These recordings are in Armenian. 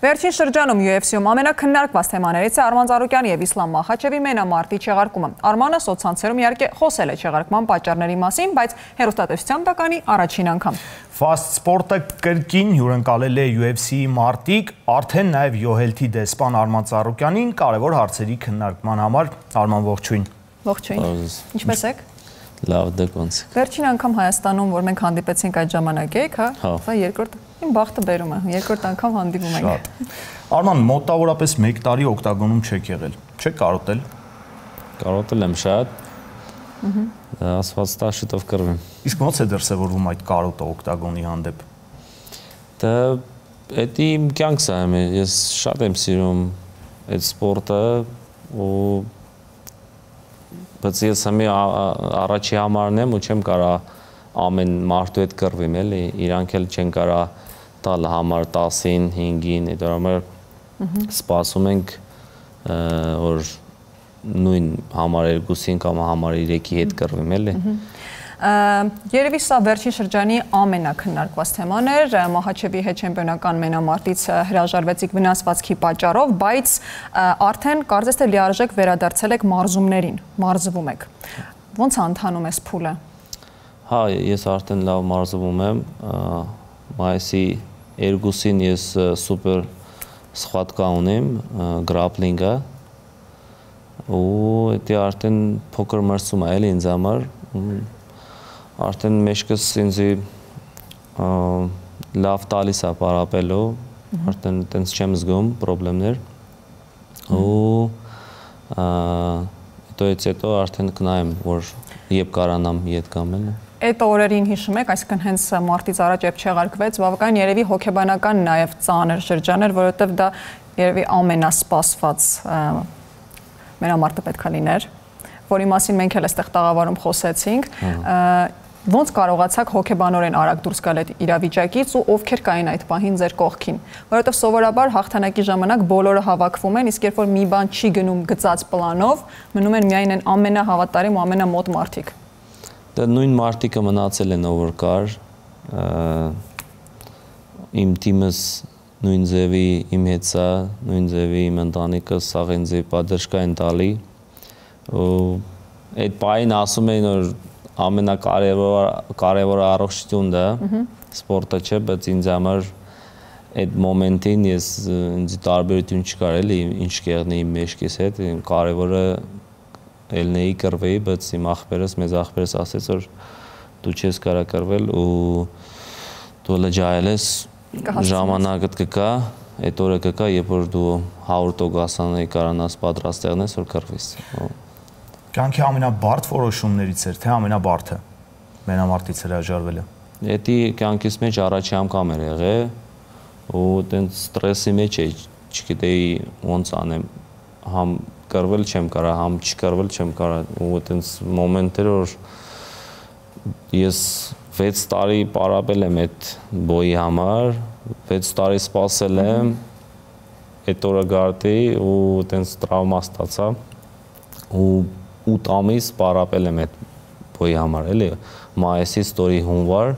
Վերջին շրջանում UFC-ում ամենաքննարկված թեմաներից է Արման Ծառուկյանի և Իսլամ Մախաչևի մենամարտի չեղարկումը։ Արմանը սոցցանցերում իհարկե խոսել է չեղարկման պատճառների մասին, բայց հեռուստատեսության տականի առաջին անգամ։ Fast Sport-ը կրկին հյուրընկալել է UFC-ի մարտիկ, արդեն նաև յոհելթի դեսպան Արման Ծառուկյանին կարևոր հարցերի քննարկման համար։ Արման, ողջույն։ Ողջույն։ Ինչպե՞ս եք։ Լավ, դե ոնց։ Վերջին անգամ Հայաստանում, որ մենք հանդիպեցինք այդ ժամանակ եք, հա, երկրորդ իմ բախտը բերում է, երկրորդ անգամ հանդիպում ենք։ Արման, մոտավորապես 1 տարի օկտագոնում չեք եղել, չեք կարոտել։ Կարոտել եմ շատ։ Ասված տա շուտով կռվեմ։ Իսկ ո՞նց է դրսևորվում այդ կարոտը օկտագոնի հանդեպ։ Դա էդի իմ կյանքն է, ես շատ եմ սիրում այդ սպորտը ու բայց ես հիմա առաջի համարն եմ ու չեմ կարող ամեն մարդու հետ կռվեմ, էլի, իրանք էլ չեն կարող տալ համար 10-ին, 5-ին, այդ համար սպասում ենք, որ նույն համար 2-ին կամ համար 3-ի հետ կռվեմ, էլի։ Երևի սա վերջին շրջանի ամենակննարկված թեման էր, Մախաչևի հետ չեմպիոնական մենամարտից հրաժարվեցիք վնասվածքի պատճառով, բայց արդեն կարծես թե լիարժեք վերադարձել եք մարզումներին, մարզվում եք։ Ոնց է ընթանում այս փուլը։ Հա, ես արդեն լավ մարզվում եմ, մայիսի 2-ին ես սուպեր սխվատկա ունեմ, գրապլինգը, ու դա արդեն փոքր մրցում է, էլի ինձ համար։ Արդեն մեջքս ինձի լավ տալիս է պարապելու, արդեն տենց չեմ զգում պրոբլեմներ ու հետո արդեն կնայեմ, որ երբ կարանամ ետ կամ էլ։ Այդ օրերին հիշում եք, այսինքն հենց մարտից առաջ երբ չեղարկվեց, բավական երևի հոգեբանական նաև ծանր շրջան էր, որովհետև դա երևի ամենասպասված մենամարտը պետք է լիներ, որի մասին մենք էլ այստեղ տաղավարում խոսեցինք, ոնց կարողացաք հոգեբանորեն արագ դուրս գալ այդ իրավիճակից ու ովքեր կային այդ պահին ձեր կողքին, որովհետև սովորաբար հաղթանակի ժամանակ բոլորը հավաքվում են, իսկ երբ որ մի բան չի գնում գծած պլանով, մնում են միայն այն ամենահավատարիմ ու ամենամոտ մարդիկ։ Դա նույն մարդիկը մնացել են ով որ կար, իմ թիմս նույն ձևի իմ հետ սա, նույն ձևի իմ ընտանիքը սաղ ինձ պատրժկա են տալի ու այդ պահին ասում էին որ ամենակարևորը առողջությունն է, սպորտը չէ, բայց ինձ համար այդ մոմենտին ես ինձ տարբերություն չկար էլի ինչ կեղնեի իմ մեջքիս հետ, կարևորը ելնեի կռվեի, բայց իմ աղբերս, մեծ աղբերս ասեց, որ դու չես կարա կռվել ու դու լջայել ես, ժամանակդ կկա, այդ օրը կկա, երբ որ դու 100% կարանաս պատրաստ եղնես, որ կռվես։ Կյանքի ամենաբարդ որոշումներից էր, թե ամենաբարդը մենամարտից հրաժարվելը։ Էդի կյանքիս մեջ առաջի անգամ էր եղել ու տենց ստրեսի մեջ էի, չգիտեի ոնց անեմ, համ կռվել չեմ կարա, համ չկռվել չեմ կարա ու տենց մոմենտ էր, որ ես 6 տարի պարապել եմ այդ բոյի համար, 6 տարի սպասել եմ, այդ օրը գարտի ու տենց տրավմա ստացա ու 8 ամիս պարապել եմ այդ բոյի համար, էլի, մայիսից ստորի հունվար,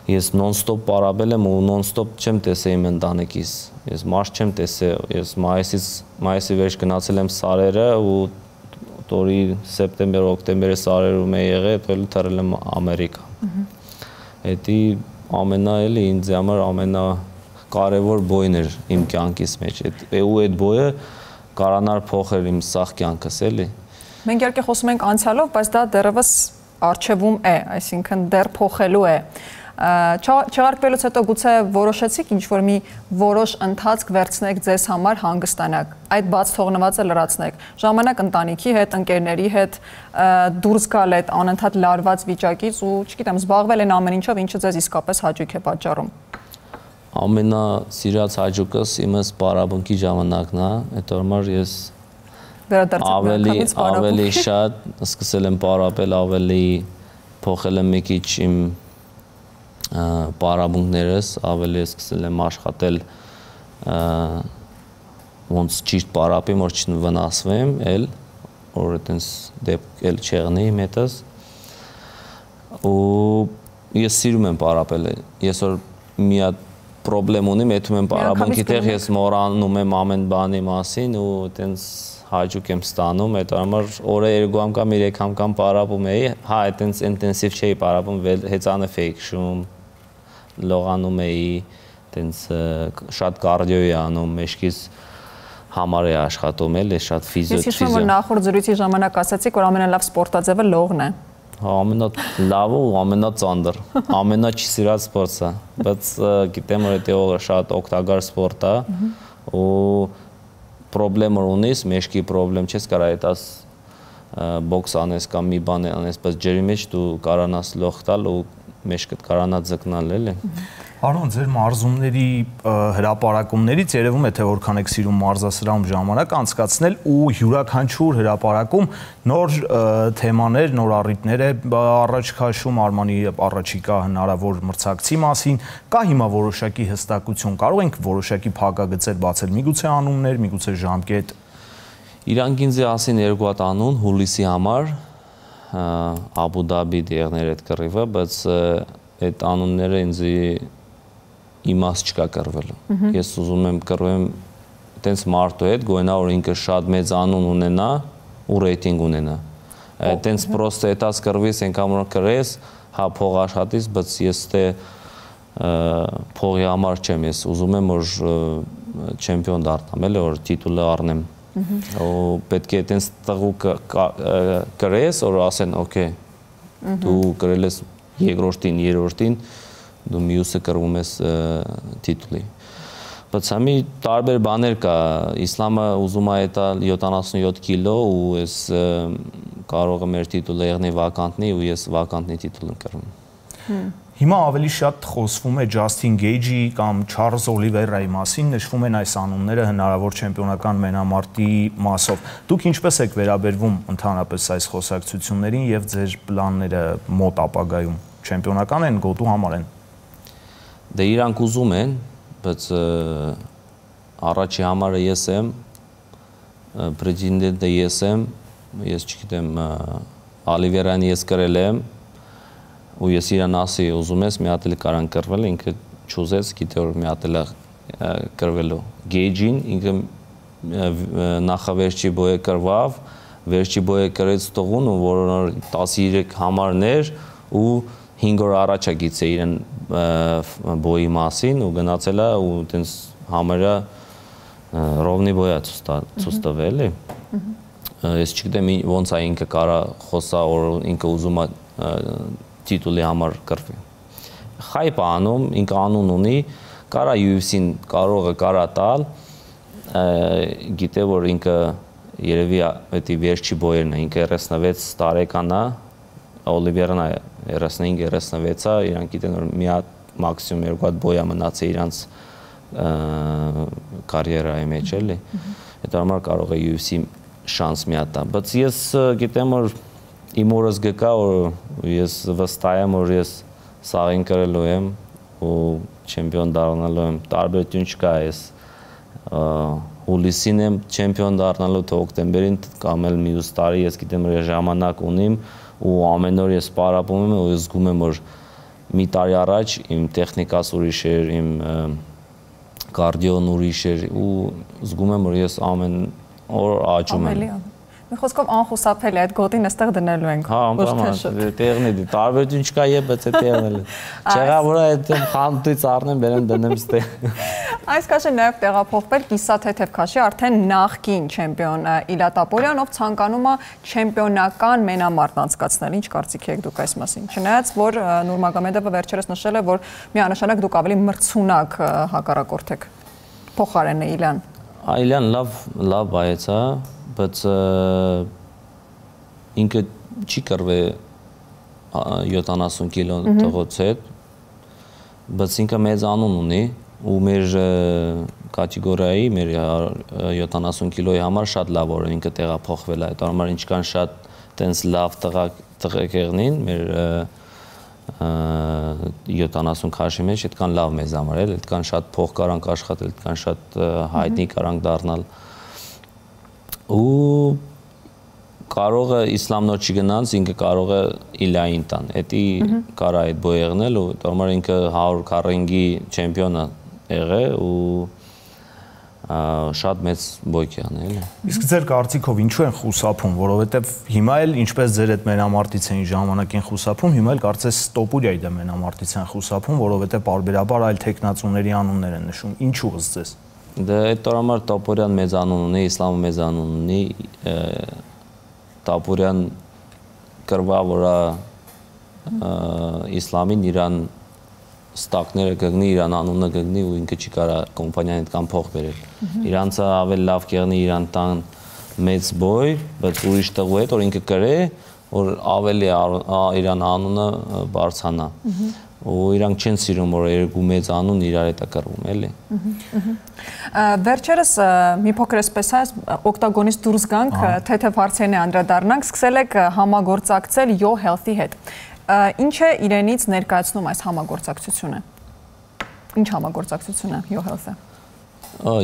ես նոն-ստոպ պարապել եմ ու նոն-ստոպ չեմ տեսել իմ ընտանիքիս, ես մարդ չեմ տեսել, ես մայիսի վերջ գնացել եմ սարերը ու տորի սեպտեմբեր, օկտեմբերի սարերում է եղել, հետո էլ թռել եմ Ամերիկա։ Էդի ամենա էլի ինձ համար ամենակարևոր բոյն էր իմ կյանքիս մեջ, ու այդ բոյը կարանար փոխել իմ սաղ կյանքս, էլի։ Մենք իհարկե խոսում ենք անցյալով, բայց դա դեռևս առջևում է, այսինքն դեռ փոխելու է։ Չեղարկվելուց հետո գուցե որոշեցիք ինչ-որ մի որոշ ընթացք վերցնեք ձեզ համար հանգստանաք, այդ բաց թողնվածը լրացնեք, ժամանակ ընտանիքի հետ, ընկերների հետ, դուրս գալ այդ անընդհատ լարված վիճակից ու, չգիտեմ, զբաղվել են ամեն ինչով, ինչը ձեզ իսկապես հաճույք է պատճառում։ Ամենասիրած հաճույքս իմս պարապմունքի ժամանակն է, այդ համար ես ավելի շատ սկսել եմ պարապել, ավելի փոխել եմ մի քիչ իմ պարապմունքներս, ավելի սկսել եմ աշխատել ոնց ճիշտ պարապեմ, որ չվնասվեմ, որ այդպես դեպք էլ չեղնի իմ հետս ու ես սիրում եմ պարապել, ես որ մի հատ պրոբլեմ ունի, մետում եմ պարաբուն, գիտեղ ես մորանում եմ ամեն բանի մասին ու տենց հաճուկ եմ ստանում, այդ համար օրը 2 անգամ 3 անգամ պարապում էի, հա, այտենց ինտենսիվ չէի պարապում, հեծանեվ էի քշում, լողանում էի, այտենց շատ կարդիո էի անում, մեջքից համար է աշխատում էլ, շատ ֆիզիո։ Ես հիշում եմ, որ նախորդ զրույցի ժամանակ ասացիք, որ ամենալավ սպորտաձևը լողն է։ Հա, ամենալավը ու ամենածանր, ամենաչիսիրած սպորտը, բայց գիտեմ, որ դա շատ օգտակար սպորտ է ու պրոբլեմ ունես, մեջքի պրոբլեմ չես կարա այդաս բոքս անես կամ մի բան անես, բայց ջրի մեջ դու կարանաս լող տալ ու մեջքդ կարանա ձգնալ էլի։ Արոն, ձեր մարզումների հրապարակումներից երևում է, թե որքան եք սիրում մարզասրահում ժամանակ անցկացնել ու յուրաքանչյուր հրապարակում նոր թեմաներ, նոր առիթներ է առաջ քաշում Արմանի առաջիկա հնարավոր մրցակցի մասին, կա հիմա որոշակի հստակություն, կարող ենք որոշակի փակագծեր բացել, միգուցե անուններ, միգուցե ժամկետ։ Իրանք ինձ ասին 2 հատ անուն հուլիսի համար, Աբու Դաբի դերներ այդ կռիվը, բայց այդ անունները ինձ իմաստ չկա կռվելու։ Ես ուզում եմ կռվեմ տենց մարդու հետ, գոնա որ ինքը շատ մեծ անուն ունենա ու ռեյտինգ ունենա։ Տենց պրոստը այդած կռվից ենքան որ կռես, հա փող աշխատից, բայց ես թե փողի համար չեմ, ես ուզում եմ որ չեմպիոն դառնամ, էլի որ տիտուլը առնեմ։ Ու պետք է այտենց տղու կռես, որ ասեն, օքեյ, դու կռել ես երկրորդին, երրորդին, դու մյուսը կռվում ես տիտուլի։ Բայց համի տարբեր բաներ կա, իսլամը ուզում է այտալ 77 կիլո ու ես կարող եմ մեր տիտուլը եղնի վականտնի ու ես վականտնի տիտուլ եմ կռվում։ Հիմա ավելի շատ խոսվում է Ջասթին Գեյջի կամ Չարլզ Օլիվերայի մասին, նշվում են այս անունները հնարավոր չեմպիոնական մենամարտի մասով։ Դուք ինչպես եք վերաբերվում ընդհանրապես այս խոսակցություններին եւ ձեր պլանները մոտ ապագայում չեմպիոնական են, գոտու համար են։ Դե իրանք ուզում են, բայց առաջի համարը ես եմ, պրեզիդենտը ես եմ, ես չգիտեմ Օլիվերան ես կրել եմ ու ես իրան ասի ուզում ես մի հատ էլ կարան կռվել, ինքը չուզեց, գիտե որ մի հատ էլ կռվելու։ Գեյջին ինքը նախավերջի բոյը կռվավ, վերջի բոյը կրեց տղուն ու որ 13 համարներ ու 5 օր առաջ է գիծե իրեն բոյի մասին ու գնացել է ու տենց համարը ռովնի բոյա ցույց տվել է։ Ես չգիտեմ ոնց է ինքը կարա խոսա որ ինքը ուզում է տիտուլի համար կռվի։ Խայպ անում, ինքը անուն ունի, կարա UFC-ն կարող է կարա տալ, գիտե որ ինքը երևի այդի վերջի բոյերն է, ինքը 36 տարեկան է, Օլիվերն է 35-36 է, իրանք գիտեն որ մի հատ մաքսիմում 2 հատ բոյա մնացել իրանց կարիերայի մեջ էլի։ Այդ համար կարող է UFC շանս մի հատ տա, բայց ես գիտեմ որ իմ օրս գկա որ ես վստահ եմ որ ես սաղին կրելու եմ ու չեմպիոն դառնալու եմ, տարբեր տուն չկա ես հուլիսին եմ չեմպիոն դառնալու թե օկտեմբերին կամ էլ մյուս տարի ես գիտեմ որ ժամանակ ունիմ ու ամեն օր ես պարապում եմ ու զգում եմ որ մի տարի առաջ իմ տեխնիկաս ուրիշ էր, իմ կարդիոն ուրիշ էր ու զգում եմ որ ես ամեն օր աճում եմ։ Մի խոսքով անխուսափելի այդ գոտին այստեղ դնելու ենք։ Հա, անկամ տեղն է, տարբեր դու չկա եւ բայց է տեղն է։ Չեղա որ այդ խանութից առնեմ, բերեմ դնեմ ստե։ Այս քաշը նաեւ տեղափոխվել կիսաթեթև քաշի արդեն նախկին չեմպիոն Իլատ Ապոլյան, ով ցանկանում է չեմպիոնական մենամարտ անցկացնել։ Ինչ կարծիք եք դուք այս մասին։ Չնայած որ Նուրմագոմեդովը վերջերս նշել է, որ միանշանակ դուք ավելի մրցունակ հակառակորդ եք։ Փոխարեն է Իլան։ Իլան լավ բայեց է, բայց ինքը չի կռվե 70 կիլո տղոց հետ, բայց ինքը մեծ անուն ունի ու մեր կատեգորիայի, մեր 70 կիլոյի համար շատ լավ որ ինքը տեղափոխվել է, այդ համար ինչքան շատ տենց լավ տղեկ եղնին, մեր 70 քաշի մեջ այդքան լավ մեզ համար էլ, այդքան շատ փող կարանք աշխատել, այդքան շատ հայտնի կարանք դառնալ ու կարող է իսլամնոր չգնանց, ինքը կարող է Իլային տան, էդի կարա այդ բոյ եղնել ու դորմար ինքը 140-ի չեմպիոն է, եղել ու շատ մեծ բոյք է անել։ Իսկ ձեր կարծիքով ինչու են խուսափում, որովհետև հիմա էլ ինչպես ձեր այդ մենամարտից էին ժամանակին խուսափում, հիմա էլ կարծես Տոպուրիայի դեմ մենամարտից են խուսափում, որովհետև բարբերաբար այլ տեխնացուների անուններ են նշում։ Ինչու ըստ ձեզ։ Դե այդ համար Տոպուրյան մեծ անուն ունի, Իսլամը մեծ անուն ունի, Տոպուրյան կրվա որա Իսլամին իրան ստակները կգնի, իրան անունը կգնի ու ինքը չի կարա կոմպանիան այդքան փող բերել։ Իրանցը ավելի լավ կեղնի իրան տան մեծ բոյ, բայց ուրիշ տղու հետ, որ ինքը կրե, որ ավելի իրան անունը բարձանա։ Ու իրանք չեն սիրում, որ երկու մեծ անուն իրար հետ է կռվում, էլի։ Վերջերս մի փոքր էսպես է, օկտագոնից դուրս գանք, թեթև հարցերն անդրադառնանք, սկսել եք համագործակցել Yo Health-ի հետ։ Ինչ է իրենից ներկայացնում այս համագործակցությունը։ Ինչ համագործակցություն է Yo Health-ը։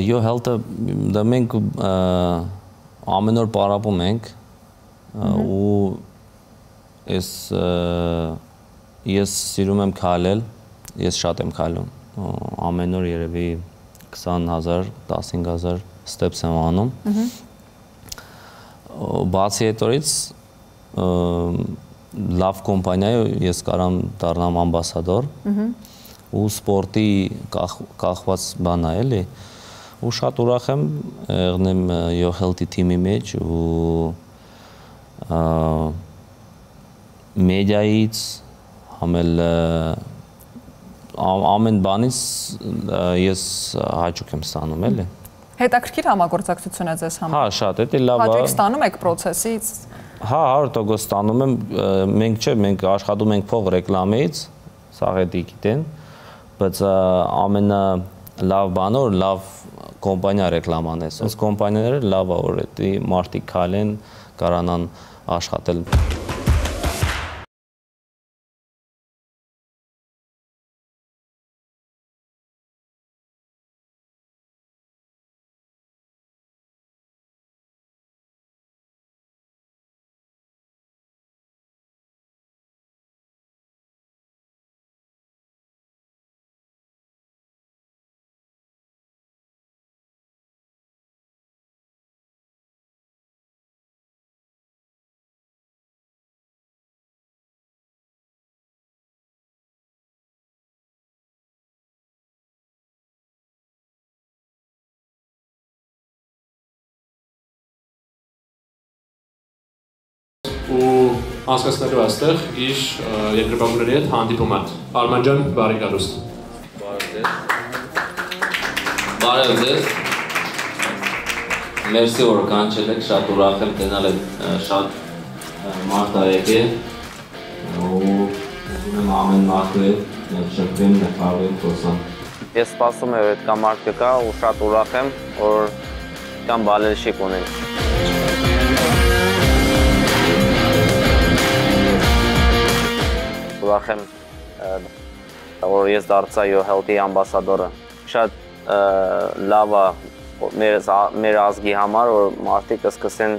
Yo Health-ը դա մենք ամեն օր պարապում ենք ու ես սիրում եմ քայլել, ես շատ եմ քայլում։ Ամեն օր երևի 20,000, 15,000 steps եմ անում։ Բացի այդտեղից լավ կոմպանիայի ես կարամ դառնամ ամբասադոր ու սպորտի կախված բան է, էլի։ Ու շատ ուրախ եմ եղնեմ Yo Health-ի թիմի մեջ ու մեդիայից համել ամեն բանից ես հաճույք եմ ստանում, էլի։ Հետաքրքիր համագործակցություն է ձեզ համար։ Հա, շատ, դա լավ է։ Հաճույք ստանում եք process-ից։ Հա, 100% ստանում եմ, մենք աշխատում ենք փող ռեկլամից, սա հետի գիտեն, բայց ամենա լավ բանը որ լավ կոմպանիա ռեկլամանես։ Այս կոմպանիաները լավ է որ էդի մարդիկ քայլեն, կարանան աշխատել։ ու անցկացնելու այստեղ իր երկրպագուների հետ հանդիպումը։ Արման ջան, բարի գալուստ։ Բարև ձեզ։ Մերսի որ կանչել եք, շատ ուրախ եմ տենալ այդ շատ մարդ ա եկել ու ուզում եմ ամեն մարդու հետ շփվեմ, նկարվեմ, խոսամ։ Ես սպասում եմ այդ կամ մարդ կգա ու շատ ուրախ եմ, որ կամ բալերշիկ ունենք։ Ուրախ եմ, որ ես դարձա Yo Health-ի ամբասադորը։ Շատ լավ է մեր ազգի համար, որ մարդիկ սկսեն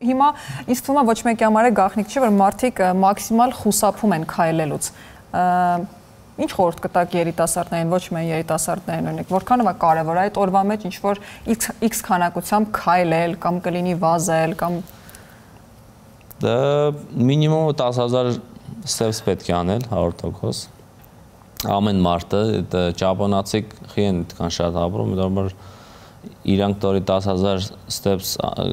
Հիմա ինձ թվում է ոչ մեկի համար է գաղտնիք չի, որ մարդիկ մաքսիմալ խուսափում են քայլելուց։ Ինչ խորհուրդ կտաք երիտասարդներին, ոչ միայն երիտասարդներին, օրինակ, որքանով է կարևոր այդ օրվա մեջ ինչ որ X քանակությամբ քայլել կամ կլինի վազել կամ դա մինիմում 10,000 steps պետք է անել 100%։ Ամեն մարդը այդ ճապոնացիք խին այդքան շատ ապրում, դեռ իրանք տորի 10,000 steps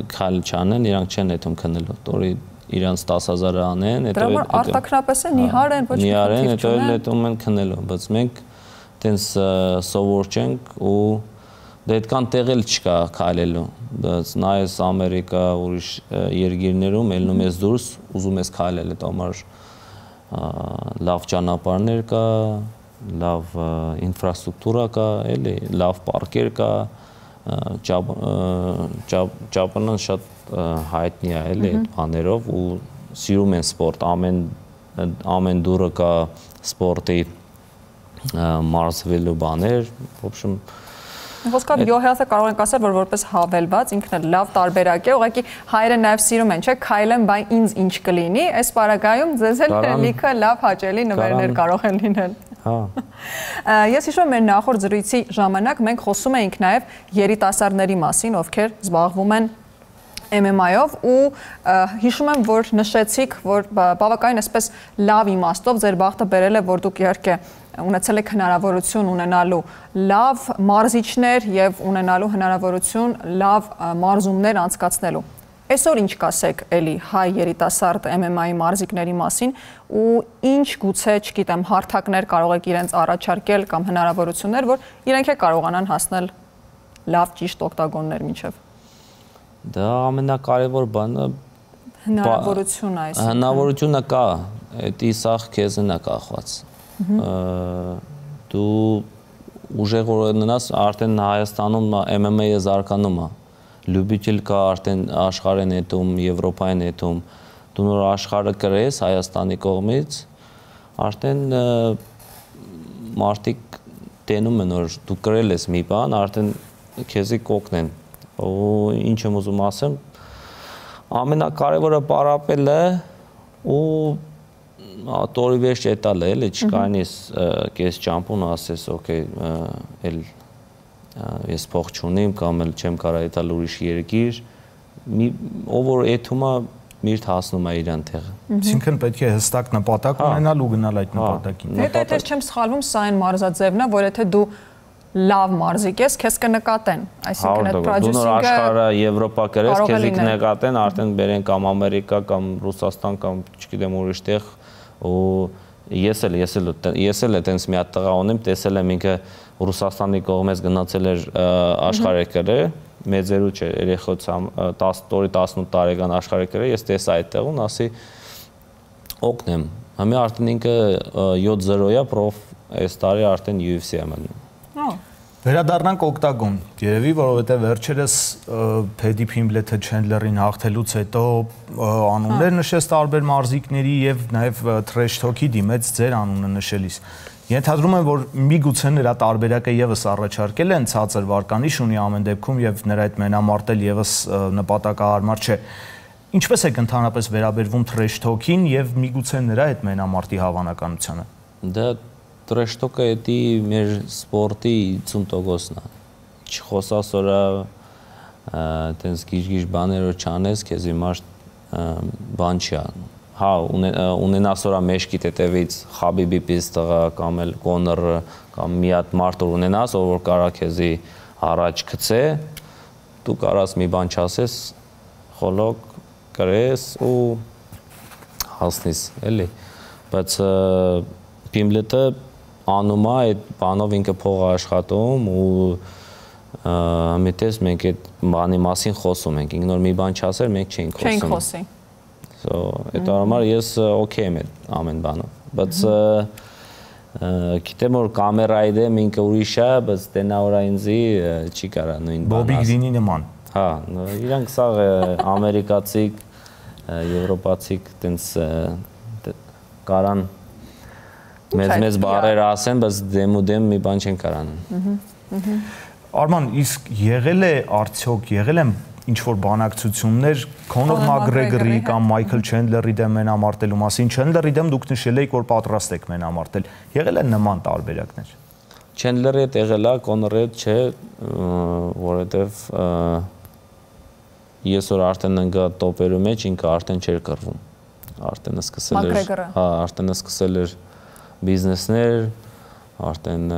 քայլ չանեն, իրանք չեն հետում քնելու, տորի իրանց 10,000-ը անեն, հետո դրա արտաքնապես է նիհար են, ոչ մի նիհար են, հետո հետում են քնելու, բայց մենք տենց սովոր չենք ու դա այդքան տեղել չկա քայլելու, բայց նայես Ամերիկա, ուրիշ երկիրներում ելնում ես դուրս, ուզում ես քայլել, այդ համար լավ ճանապարհներ կա, լավ ինֆրաստրուկտուրա կա, էլի, լավ պարկեր կա, Ճապոնան շատ հայտնի է էլի այդ բաներով ու սիրում են սպորտ, ամեն դուրը կա սպորտի մարզվելու բաներ, в общем Ոսկավ Յոհելսը կարող ենք ասել, որ որպես հավելված ինքն էլ լավ տարբերակ է, ուղղակի հայերը նաև սիրում են, չէ՞, քայլեն, բայ ինձ ինչ կլինի, այս պարագայում ձեզ էլ լիքը լավ հաճելի նվերներ կարող են լինել։ Հա։ Ես հիշում եմ մեր նախորդ զրույցի ժամանակ մենք խոսում էինք նաև երիտասարդների մասին, ովքեր զբաղվում են MMA-ով ու հիշում եմ, որ նշեցիք, որ բավականին այսպես լավ իմաստով ձեր բախտը բերել է, որ դուք իհարկե ունեցել եք հնարավորություն ունենալու լավ մարզիչներ եւ ունենալու հնարավորություն լավ մարզումներ անցկացնելու։ Այսօր ինչ կասեք էլի հայ երիտասարդ MMA-ի մարզիկների մասին ու ինչ գուցե, չգիտեմ, հարթակներ կարող եք իրենց առաջարկել կամ հնարավորություններ, որ իրենք է կարողանան հասնել լավ ճիշտ օկտագոններ մինչև։ Դա ամենակարևոր բանը հնարավորությունը այսինքն։ Հնարավորությունը կա, դա սաղ քեզն է կախված։ Դու ուժեղ ունենաս արդեն Հայաստանում MMA-ը զարգանում է։ Լյուբիչել կա արդեն աշխարհեն հետում, Եվրոպային հետում։ Դու նոր աշխարհը կրես Հայաստանի կողմից, արդեն մարդիկ տենում են, որ դու կրել ես մի բան, արդեն քեզի կօգնեն։ Ու ինչ եմ ուզում ասեմ, ամենակարևորը պարապելը ու տորի վեշ էտալը էլի չկայնիս կես ճամպուն ասես օքեյ էլ ես փող չունիմ կամ էլ չեմ կարող էտալ ուրիշ երկիր ով որ էթումա միրտ հասնում է իրան տեղը Այսինքն պետք է հստակ նպատակ ունենալ ու գնալ այդ նպատակին Հետո եթե չեմ սխալվում սա այն մարզաձևն է որ եթե դու լավ մարզիկ ես, քեզ կնկատեն, այսինքն այդ պրոդյուսինգը դու նոր աշխարհը Եվրոպա կրես, քեզ կնկատեն, արդեն բերեն կամ Ամերիկա կամ Ռուսաստան կամ չգիտեմ ուրիշ տեղ ու ես էլ այտենց մի հատ տղա ունեմ, տեսել եմ ինքը Ռուսաստանի կողմից գնացել էր աշխարհեկրը, մեծերու չէ, երեխոց 10-18 տարեկան աշխարհեկրը, ես տեսա այդտեղում, ասի օգնեմ։ Համի արդեն ինքը 7-0-յա պրոֆ այս տարի արդեն UFC է մնում։ Վերադառնանք օկտագոն, երևի, որովհետև վերջերս Փեդի Փիմբլեթը Չենդլերին հաղթելուց հետո անուններ նշեց տարբեր մարզիկների եւ նաեւ թրեշ թոքի դիմեց ձեր անունը նշելիս։ Ենթադրում եմ, որ միգուցե նրա տարբերակը եւս առաջարկել են ցածր վարկանիշ ունի ամեն դեպքում եւ նրա այդ մենամարտել եւս նպատակահարմար չէ։ Ինչպես եք ընդհանրապես վերաբերվում թրեշ թոքին եւ միգուցե նրա այդ մենամարտի հավանականությանը։ Դա Տրեշտոկը էդի մեր սպորտի 50%-ն է։ Չխոսաս որա տենց գիժ բաներ որ չանես, քեզ հիմար բան չի անում։ Հա, ունենաս որա մեջքի հետևից Խաբիբի պես տղա կամ էլ Կոնորը կամ մի հատ մարդ ունենաս, որ կարա քեզի առաջ գցե, դու կարաս մի բան չասես, խոլոկ կրես ու հասնես, էլի։ Բայց Փիմբլետը անում է այդ բանով ինքը փող աշխատում ու ամենից մենք այդ բանի մասին խոսում ենք ինքնոր մի բան չասեր մենք չենք խոսում չենք խոսի so այդ համար ես օքեյ եմ այդ ամեն բանը բայց գիտեմ որ կամերայի դեմ ինքը ուրիշ է բայց տենա որա ինձի չի կարա նույն բանը Բոբի Գրինի նման հա իրանք սա ամերիկացիք եվրոպացիք տենց կարան մեծ բարեր ասեն, բայց դեմ ու դեմ մի բան չեն կարանում։ Արման, իսկ եղել է արդյոք, եղել են ինչ-որ բանակցություններ Քոնոր Մակգրեգորի կամ Մայքլ Չենդլերի դեմ մենամարտելու մասին, Չենդլերի դեմ դուք նշել եք, որ պատրաստ եք մենամարտել, եղել են նման տարբերակներ։ Չենդլերի հետ եղել է, Կոնորի հետ չէ, որովհետև ես որ արդեն ընկա տոպերու մեջ, ինքը արդեն չէր կռվում, արդեն սկսել էր բիզնեսներ, արդեն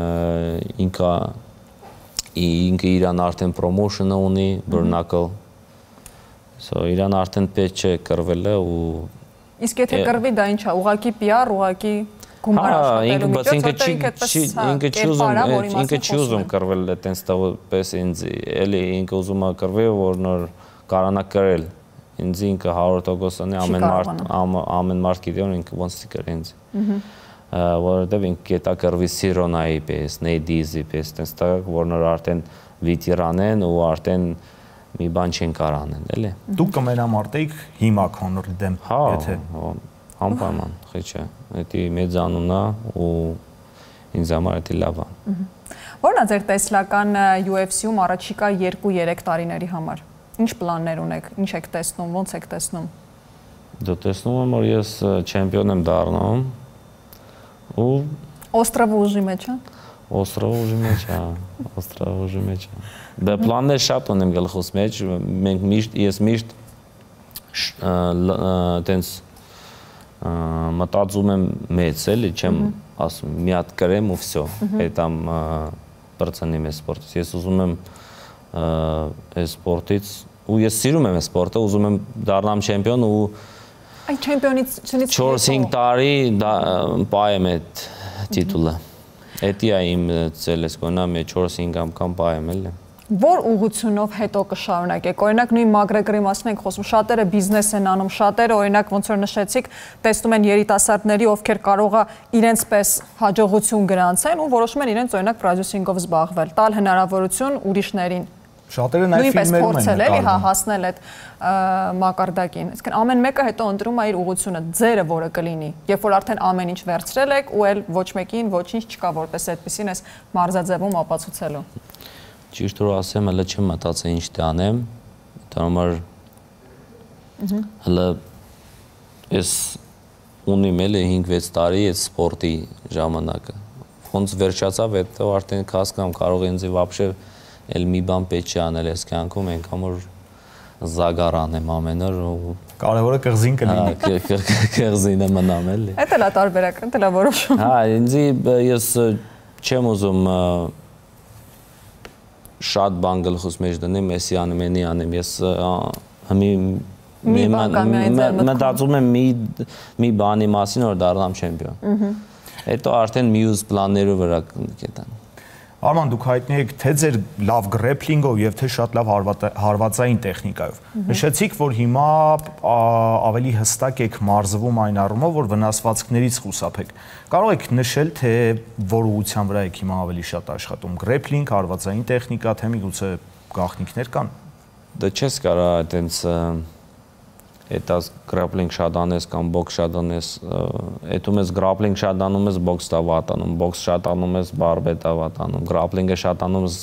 ինքը իրան արդեն պրոմոշնը ունի, բռնակալ, իրան արդեն պետք չէ կռվել է ու... Իսկ եթե կռվի դա ինչ է, ուղղակի PR, ուղղակի գումար աշխատելու միջոց, ինքը չի ուզում կռվել այտենց տղոպես ինձ, էլի ինքը ուզում է կռվել, որ նոր կարանա կռել, ինձ ինքը 100% ամեն մարդ գիտի, որ ինքը ոնց կռի ինձ որովհետև ինքը կետա կռվի Սիրոնայի պես, Նեյդիզի պես, տենց տղակ, որ նոր արդեն վիտիրան են ու արդեն մի բան չեն կարող անել, էլի։ Դուք կմենամարտեիք հիմա Քոնորի դեմ, եթե անպայման, խիչ է, դա մեծ անուն է ու ինձ համար դա լավ է։ Որն է ձեր տեսլական UFC-ում առաջիկա 2-3 տարիների համար։ Ինչ պլաններ ունեք, ինչ եք տեսնում, ոնց եք տեսնում։ Դու տեսնում եմ, որ ես չեմպիոն եմ դառնում ու Օստրովը ուժի մեջ է։ Օստրովը ուժի մեջ է, Օստրովը ուժի մեջ է։ Դա պլաններ շատ ունեմ գլխուս մեջ, ես միշտ տենց մտածում եմ մեծ, էլի, չեմ ասում մի հատ կրեմ ու վсё, հետամ բրցնեմ այս սպորտից։ Ես ուզում եմ այս սպորտից ու ես սիրում եմ այս սպորտը, ուզում եմ դառնամ չեմպիոն ու Այն չեմպիոնից 4-5 տարի պայեմ այդ տիտուլը։ Էդի է իմ ցելը, կոնամ 4-5 անգամ պայեմ էլի։ Որ ուղղությունով հետո կշարունակեք։ Օրինակ նույն Մագրեգորի մասին ենք խոսում, շատերը բիզնես են անում, շատերը օրինակ ոնց որ նշեցիք, տեսնում են երիտասարդների, ովքեր կարող է իրենց պես հաջողություն գրանցեն ու որոշում են իրենց օրինակ պրոդյուսինգով զբաղվել, տալ հնարավորություն ուրիշներին։ Շատերը նաև ֆիլմերում են նկարում, հասնել այդ մակարդակին։ Այսինքն ամեն մեկը հետո ընտրում է իր ուղղությունը, ձերը որը կլինի, երբ որ արդեն ամեն ինչ վերցրել եք ու էլ ոչ մեկին ոչինչ չկա որպես այդպեսին այս մարզաձևում ապացուցելու։ Ճիշտ որ ասեմ, հələ չեմ մտածել ինչ տանեմ, դա համար հələ ես ունիմ էլի 5-6 տարի այդ սպորտի ժամանակը։ Ոնց վերջացավ, հետո արդեն հասկամ կարող ինձ вообще էլ մի բան պետք չի անել այս կյանքում, այնքան որ զագար անեմ ամեն օր ու կարևորը կղզին կլինի։ Կղզինը մնամ էլի։ Դա էլ է տարբերակը, դա էլ է որոշում։ Հա, ինձ ես չեմ ուզում շատ բան գլխուս մեջ դնեմ, էսի անեմ, էնի անեմ, ես մտածում եմ մի բանի մասին, որ դառնամ չեմպիոն։ Հետո արդեն մյուս պլաններով վրա կետան։ Արման, դուք հայտնի եք թե ձեր լավ գրեփլինգով եւ թե շատ լավ հարվածային տեխնիկայով։ Նշեցիք, որ հիմա ավելի հստակ եք մարզվում այն առումով, որ վնասվածքներից խուսափեք։ Կարող եք նշել, թե որ ուղղության վրա եք հիմա ավելի շատ աշխատում՝ գրեփլինգ, հարվածային տեխնիկա, թե միգուցե գաղտնիքներ կան։ Դա չես կարա այտենց Էտաս գրապլինգ շատ անես կամ բոքս շատ անես, էտում ես գրապլինգ շատ անում ես, բոքս տա վատ անում, բոքս շատ անում ես, բարբետա վատ անում, գրապլինգը շատ անում ես,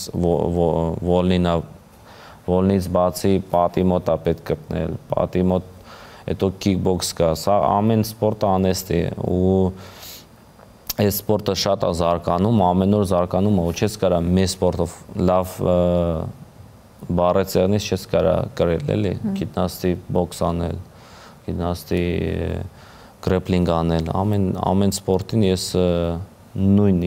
վոլնից բացի պատի մոտ է պետք գտնել, պատի մոտ հետո քիքբոքս կա, սա ամեն սպորտը անեստ է ու այս սպորտը շատ է զարգանում, ամեն օր զարգանում է, ու չես կարա մեծ սպորտով լավ բարեցյանից չես կարա կրել, էլի, գիտնաստի բոքս անել, գիտնաստի գրեփլինգ անել, ամեն սպորտին ես նույն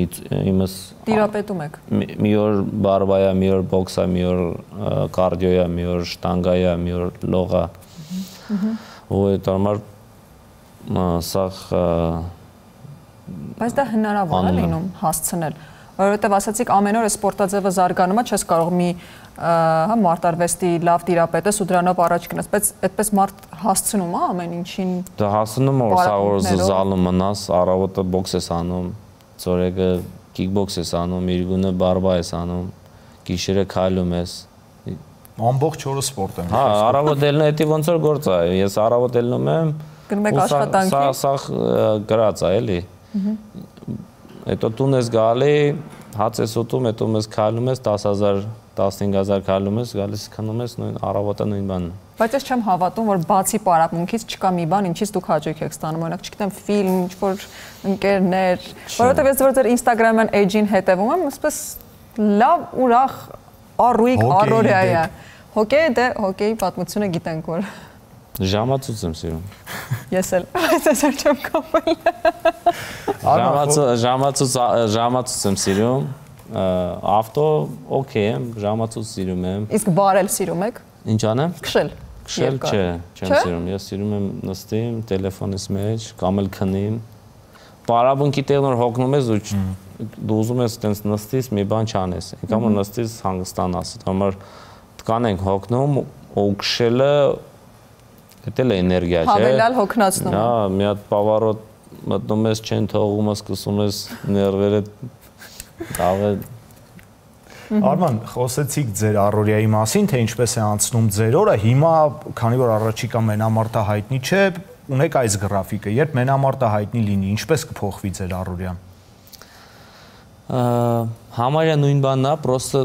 իմս տիրապետում եք։ Մի օր բարբայա, մի օր բոքսա, մի օր կարդիոյա, մի օր շտանգայա, մի օր լողա։ Ու այդ համար սաղ Բայց դա հնարավոր է լինում հասցնել, որովհետև ասացիք ամեն օր սպորտաձևը զարգանում է, չես կարող մի մարտարվեստի լավ տիրապետես ու դրանով առաջ գնաս, բայց այդպես մարդ հասցնում է ամեն ինչին։ Դա հասցնում է, որ սա որ զալում մնաս, առավոտը բոքս ես անում, ծորեգը քիքբոքս ես անում, իրգունը բարբա ես անում, գիշերը քայլում ես։ Ամբողջ օրը սպորտ եմ։ Հա, առավոտ ելնում էդի ոնց որ գործ է, ես առավոտ ելնում եմ, գնում եք աշխատանքի։ Սա գրած է, էլի։ Հետո տուն ես գալի, հաց ես ուտում, հետո ես քայլում ես 10,000 15,000 քայլում ես, գալիս քնում ես նույն առավոտը նույն բանն։ Բայց ես չեմ հավատում, որ բացի պարապմունքից չկա մի բան, ինչից դուք հաճույք եք ստանում, օրինակ, չգիտեմ, ֆիլմ, ինչ-որ ընկերներ, որովհետև ես որ ձեր Instagram-յան էջին հետևում եմ, ասես լավ ուրախ առույգ առօրյա է։ Հոկեյի պատմությունը գիտենք որ։ Ժամացույց եմ սիրում։ Ես էլ, բայց ես չեմ կապել։ Ժամացույց եմ սիրում։ Ավտո օքեյ եմ, ժամացույց սիրում եմ։ Իսկ բարել սիրում եք։ Ինչ անեմ։ Քշել։ Քշել չէ, չեմ սիրում։ Ես սիրում եմ նստեմ տելեֆոնիս մեջ կամ էլ քնեմ։ Պարապմունքի տեղն որ հոգնում ես ու դու ուզում ես տենց նստես, մի բան չանես։ Այնքան որ նստես հանգստանաս։ Համար տկան ենք հոգնում ու քշելը դա էլ է էներգիա, չէ։ Հավելյալ հոգնածնում։ Հա, մի հատ բավարոտ մտնում ես, չեն թողում, սկսում ես ներվերը դավը։ Արման, խոսեցիք ձեր առօրյայի մասին, թե ինչպես է անցնում ձեր օրը։ Հիմա, քանի որ առաջիկա մենամարտը հայտնի չէ, ունեք այս գրաֆիկը, երբ մենամարտը հայտնի լինի, ինչպես կփոխվի ձեր առօրյան։ Համարյա նույն բանն է, պրոստը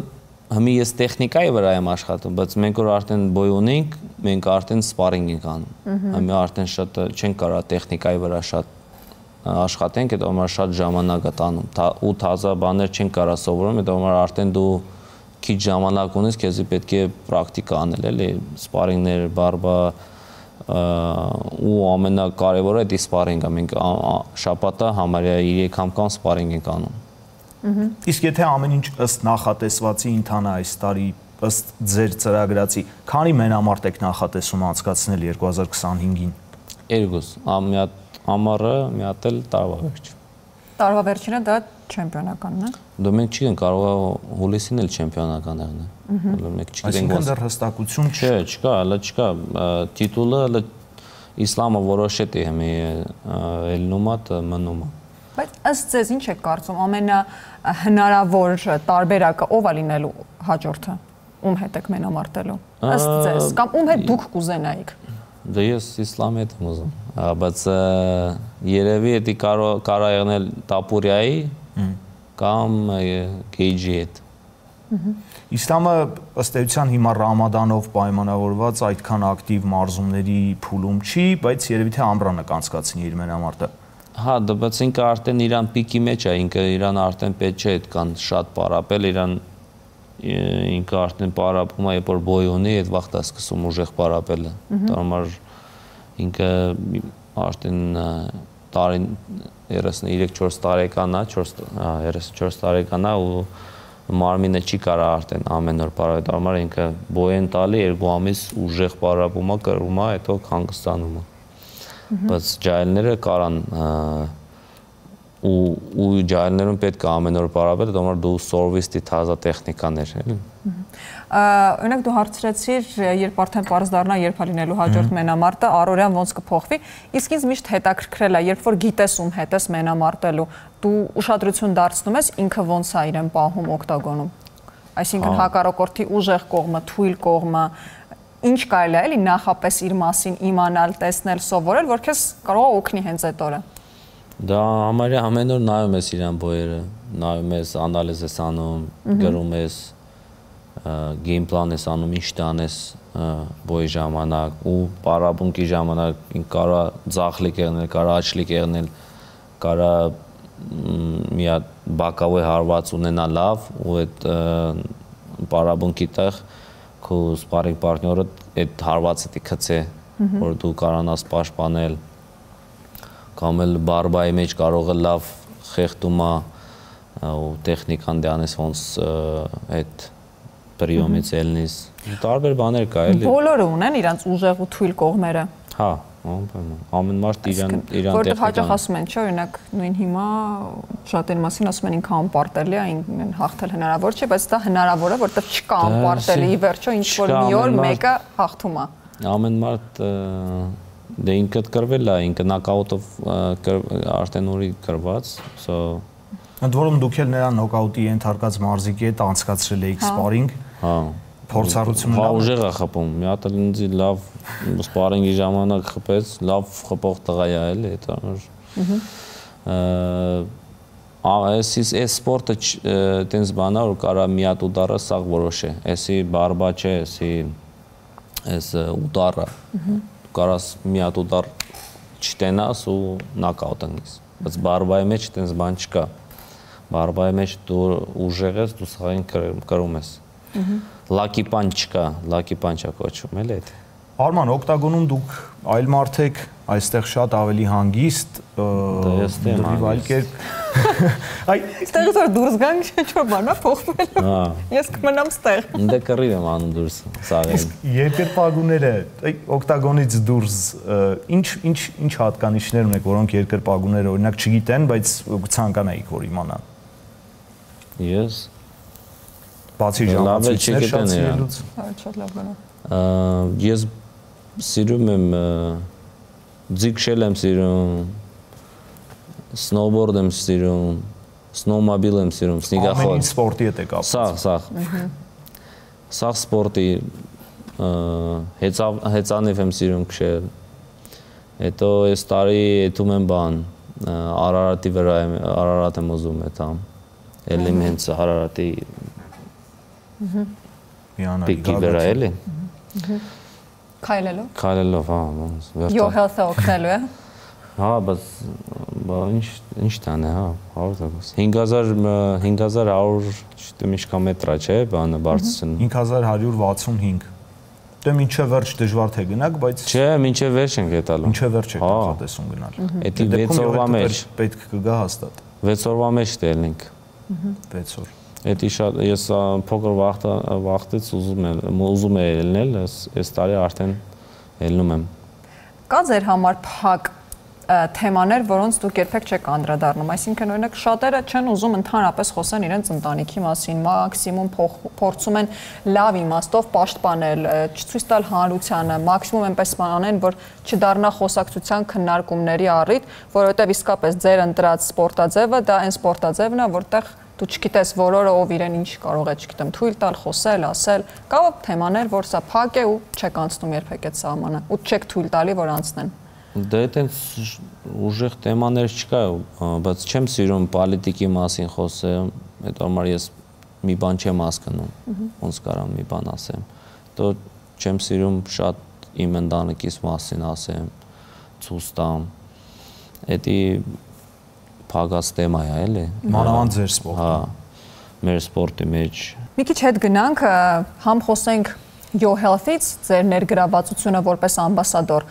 հիմի ես տեխնիկայի վրա եմ աշխատում, բայց մենք որ արդեն բոյ ունենք, մենք արդեն սպարինգ ենք անում։ Հիմա արդեն շատ չենք կարող տեխնիկայի վրա շատ աշխատենք, այդ համար շատ ժամանակ է տանում։ Ու թազա բաներ չենք կարող սովորում, այդ համար արդեն դու քիչ ժամանակ ունես, քեզի պետք է պրակտիկա անել, էլի, սպարինգներ, բարբա ու ամենակարևորը դա սպարինգը, մենք շաբաթը համարյա 3 անգամ սպարինգ ենք անում։ Իսկ եթե ամեն ինչ ըստ նախատեսվածի ընթանա այս տարի, ըստ ձեր ծրագրացի, քանի մենամարտ եք նախատեսում անցկացնել 2025-ին։ 2, մի հատ ամառը, մի հատ էլ տարվա վերջ։ Տարվա վերջինը դա չեմպիոնականն է։ Դու մենք չգիտենք, կարող է հուլիսին էլ չեմպիոնական եղնել։ Մենք չգիտենք։ Այսինքն դեռ հստակություն չէ, չկա, հələ չկա, տիտուլը հələ իսլամը որոշ է հիմի ելնում է, մնում է։ Բայց ըստ ձեզ ինչ եք կարծում, ամենահնարավոր տարբերակը ով է լինելու հաջորդը, ում հետ եք մենամարտելու, ըստ ձեզ, կամ ում հետ դուք կուզենայիք։ Դե ես իսլամի հետ եմ ուզում, բայց երևի դա կարող է եղնել Տապուրիայի կամ Գեյջի հետ։ Իսլամը ըստ էության հիմա Ռամադանով պայմանավորված այդքան ակտիվ մարզումների փուլում չի, բայց երևի թե ամռանը կանցկացնի իր մենամարտը։ Հա, դա բայց ինքը արդեն իրան պիկի մեջ է, ինքը իրան արդեն պետք չէ այդքան շատ պարապել, ինքը արդեն պարապում է, երբ որ բոյ ունի, այդ վաղտ է սկսում ուժեղ պարապելը։ Դա համար ինքը արդեն 33-4 տարեկան է, 34 տարեկան է ու մարմինը չի կարող արդեն ամեն օր պարապել, դա համար ինքը բոյ են տալի 2 ամիս ուժեղ պարապում է, կրում է, հետո հանգստանում է։ Բայց ջահելները կարան ու ջահելներում պետք է ամեն օր պարապել, դա համար դու սորվիստի թազա տեխնիկաներ, էլի։ Օրինակ դու հարցրեցիր, երբ արդեն պարզ դառնա, երբ է լինելու հաջորդ մենամարտը, առօրյան ոնց կփոխվի, իսկ ինձ միշտ հետաքրքրել է, երբ որ գիտես ում հետ ես մենամարտելու, դու ուշադրություն դարձնում ես ինքը ոնց է իրեն պահում օկտագոնում։ Այսինքն հակառակորդի ուժեղ կողմը, թույլ կողմը, ինչ կարելի է էլի նախապես իր մասին իմանալ, տեսնել, սովորել, որ քեզ կարող է օգնի հենց այդ օրը։ Դա համարյա ամեն օր նայում ես իրան բոյերը, նայում ես, անալիզ ես անում, գրում ես, գեյմ պլան ես անում, ինչ տանես բոյի ժամանակ ու պարապմունքի ժամանակ կարող է ձախլիկ եղնել, կարող է աչլիկ եղնել, կարող է մի հատ բակավոյ հարված ունենա լավ ու այդ պարապմունքի տեղ քո սպարինգ պարտները այդ հարվածը դիքացե, որ դու կարողանաս պաշտպանել, կամ էլ բարբայի մեջ կարող է լավ խեղդում է ու տեխնիկան դանես ոնց այդ պրիոմից ելնես։ Տարբեր բաներ կա էլի։ Բոլորը ունեն իրանց ուժեղ ու թույլ կողմերը։ Հա, ամեն մարդ իրան տեխնիկան։ Որտեղ հաճախ ասում են, չէ, օրինակ նույն հիմա շատերի մասին ասում են ինքը անպարտելի է, այն հաղթել հնարավոր չէ, բայց դա հնարավոր է, որտեղ չկա անպարտելի, ի վերջո ինչ որ մի օր մեկը հաղթում է։ Ամեն մարդ դե ինքը կրվել է, ինքը նոկաուտով արդեն ուրի կրված, so ընդ որում դուք էլ նրա նոկաուտի ենթարկած մարզիկի հետ անցկացրել եք սպարինգ։ Հա։ Փորձառությունը լավ ուժեղ է խփում։ Մի հատ էլ ինձ լավ սպարինգի ժամանակ խփեց, լավ խփող տղա է էլի, դա այս սպորտը տենց բանա որ կարա մի հատ ուդարը սաղ որոշե։ Էսի բարբա չէ, էսի էս ուդարը։ Կարաս մի հատ ուդար չտենաս ու նոկաուտ անգես։ Բայց բարբայի մեջ տենց բան չկա։ Բարբայի մեջ դու ուժեղ ես, դու սաղին կրում ես։ Լակի պանչ չկա, լակի պանչ է կոչվում, էլի այդ։ Արման, օկտագոնում դուք այլ մարդ եք, այստեղ շատ ավելի հանգիստ, այլ կերպ։ Այստեղից որ դուրս գանք, ինչ-որ բան է փոխվել։ Ես կմնամ ստեղ։ Դե կռիվ եմ անում դուրս սաղին։ Երկրպագուները, օկտագոնից դուրս ինչ հատկանիշներ ունեք, որոնք երկրպագուները օրինակ չգիտեն, բայց ցանկանայիք որ իմանան։ Ես բացի ժամացույցներ շատ սիրելուց։ Շատ լավ բան է։ Ես սիրում եմ ձիգշել եմ սիրում, սնոուբորդ եմ սիրում, սնոումոբիլ եմ սիրում, սնիգախոտ։ Ամեն ինչ սպորտի հետ է կապված։ Սաղ սպորտի հեծանիվ եմ սիրում քշել։ Հետո այս տարի եթում եմ բան, Արարատի վրա եմ, Արարատ եմ ուզում եթամ։ ելնեմ հենց Արարատի պիկի վրա էլի։ Քայլելով, հա, Your health-ը օգնելու է։ Հա, բայց ինչ տան է, հա, 5100 չգիտեմ ինչքան մետրա չէ, բանը բարձրացնում։ 5165։ Դե մինչև վերջ դժվար թե գնաք, բայց չէ, մինչև վերջ ենք հետալու։ Մինչև վերջ եք նախատեսում գնալ։ Էդի 6 օրվա մեջ պետք կգա հաստատ։ 6 օրվա մեջ դելնենք։ 6 օր։ Էդի շատ ես փոքր վախտից ուզում եմ ելնել, այս տարի արդեն ելնում եմ։ Կա ձեր համար փակ թեմաներ, որոնց դուք երբեք չեք անդրադառնում, այսինքն օրինակ շատերը չեն ուզում ընդհանրապես խոսեն իրենց ընտանիքի մասին, մաքսիմում փորձում են լավ իմաստով պաշտպանել, չցույց տալ հանրությանը, մաքսիմում այնպես անեն, որ չդառնա խոսակցության քննարկումների առիթ, որովհետև իսկապես ձեր ընտրած սպորտաձևը դա այն սպորտաձևն է, որտեղ դու չգիտես որորը ով իրեն ինչ կարող է, չգիտեմ, թույլ տալ, խոսել, ասել, կա թեմաներ, որ սա փակ է ու չեք անցնում երբեք այդ սահմանը, ու չեք թույլ տալի, որ անցնեն։ Դե այդպես ուժեղ թեմաներ չկա, բայց չեմ սիրում պոլիտիկի մասին խոսել, այդ համար ես մի բան չեմ հասկանում, ոնց կարամ մի բան ասեմ։ Դո չեմ սիրում շատ իմ ընտանիքիս մասին ասեմ, ցույց տամ։ Էդի փագած թեմա է, էլի։ Մանավանդ ձեր սպորտը։ Հա, մեր սպորտի մեջ։ Մի քիչ հետ գնանք, համ խոսենք Your Health-ից, ձեր ներգրավվածությունը որպես ամբասադոր։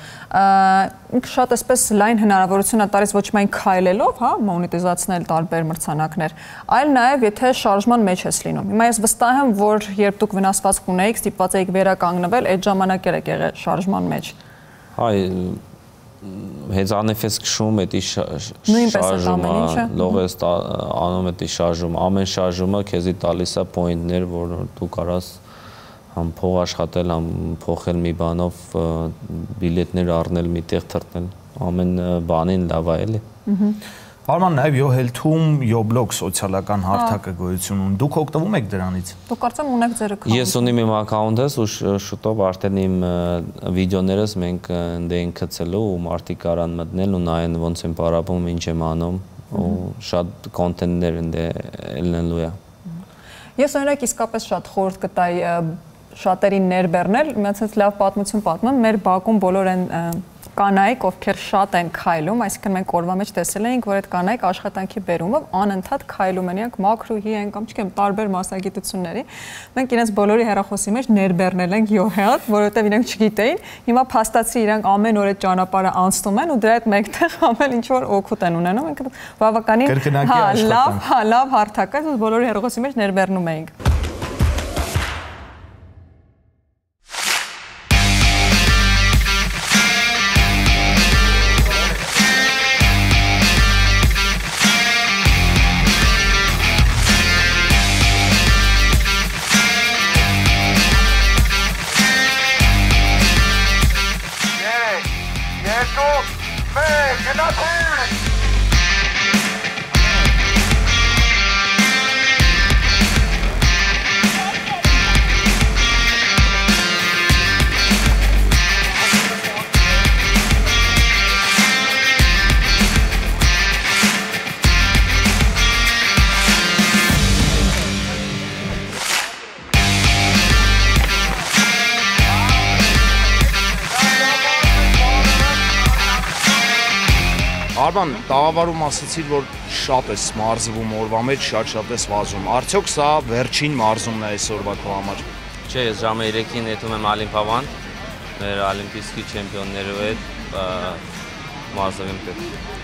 Ինքը շատ այսպես լայն հնարավորություն է տալիս ոչ միայն քայլելով, հա, մոնետիզացնել տարբեր մրցանակներ, այլ նաև եթե շարժման մեջ ես լինում։ Հիմա ես վստահ եմ, որ երբ դուք վնասվածք ունեիք, ստիպված էիք վերականգնվել, այդ ժամանակ եք եղել շարժման մեջ։ Հայ հեծանեֆես քշում էդի շարժումը, լողես անում էդի շարժումը, ամեն շարժումը քեզի տալիս է պոինտներ, որ դու կարաս համ փող աշխատել, համ փոխել մի բանով բիլետներ առնել, միտեղ թռնել, ամեն բանին լավ է, էլի։ Արման, նաև Your Health-ում Yoblog սոցիալական հարթակը գոյություն ունի։ Դուք օգտվում եք դրանից։ Դուք կարծեմ ունեք ձեր account։ Ես ունիմ իմ account-ս ու շուտով արդեն իմ վիդեոներս մենք ընդ ենք գցելու ու մարդիկ կարան մտնել ու նայեն ոնց են պարապում, ինչ եմ անում ու շատ կոնտենտներ ընդ ելնելու է։ Ես օրինակ իսկապես շատ խորհուրդ կտայի շատերին ներբեռնել, միացած լավ պատմություն պատմեմ, մեր բակում բոլոր են կանայք, ովքեր շատ են քայլում, այսինքն մենք օրվա մեջ տեսել էինք, որ այդ կանայք աշխատանքի բերումով անընդհատ քայլում են, իրանք մաքրուհի են կամ չգիտեմ, տարբեր մասնագիտությունների։ Մենք իրենց բոլորի հեռախոսի մեջ ներբեռնել ենք Your Health, որովհետև իրենք չգիտեին, հիմա փաստացի իրանք ամեն օր այդ ճանապարհը անցնում են ու դրա հետ մեկտեղ ամեն ինչ որ օգուտ են ունենում, մենք բավականին լավ հարթակ է, բոլորի հեռախոսի մեջ ներբեռնում էինք։ Արման, տաղավարում ասացիր, որ շատ ես մարզվում օրվա մեջ, շատ ես վազում։ Արդյոք սա վերջին մարզումն է այսօրվա քո համար։ Չէ, ես ժամը 3-ին նետում եմ Ալիմպիադան, մեր օլիմպիական չեմպիոններով հետ մարզվում եմ։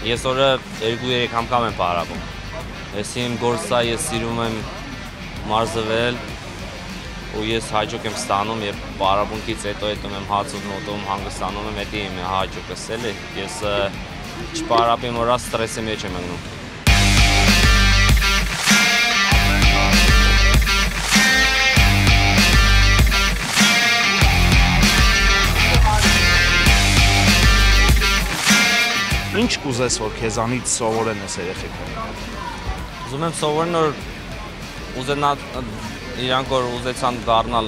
Ես օրը 2-3 անգամ եմ պարապում։ Ես իմ գործը ես սիրում եմ մարզվել ու ես հաջող եմ ստանում եւ պարապունքից հետո եմ հացով նոտում հանգստանում եմ, դա իմ հաջողս էլի։ Ես չպարապեմ որա ստրեսի մեջ եմ ընկնում։ Ինչ կուզես, որ քեզանից սովորեն այս երեխեքները։ Ուզում եմ սովորեն, որ իրանք որ ուզեցան դառնալ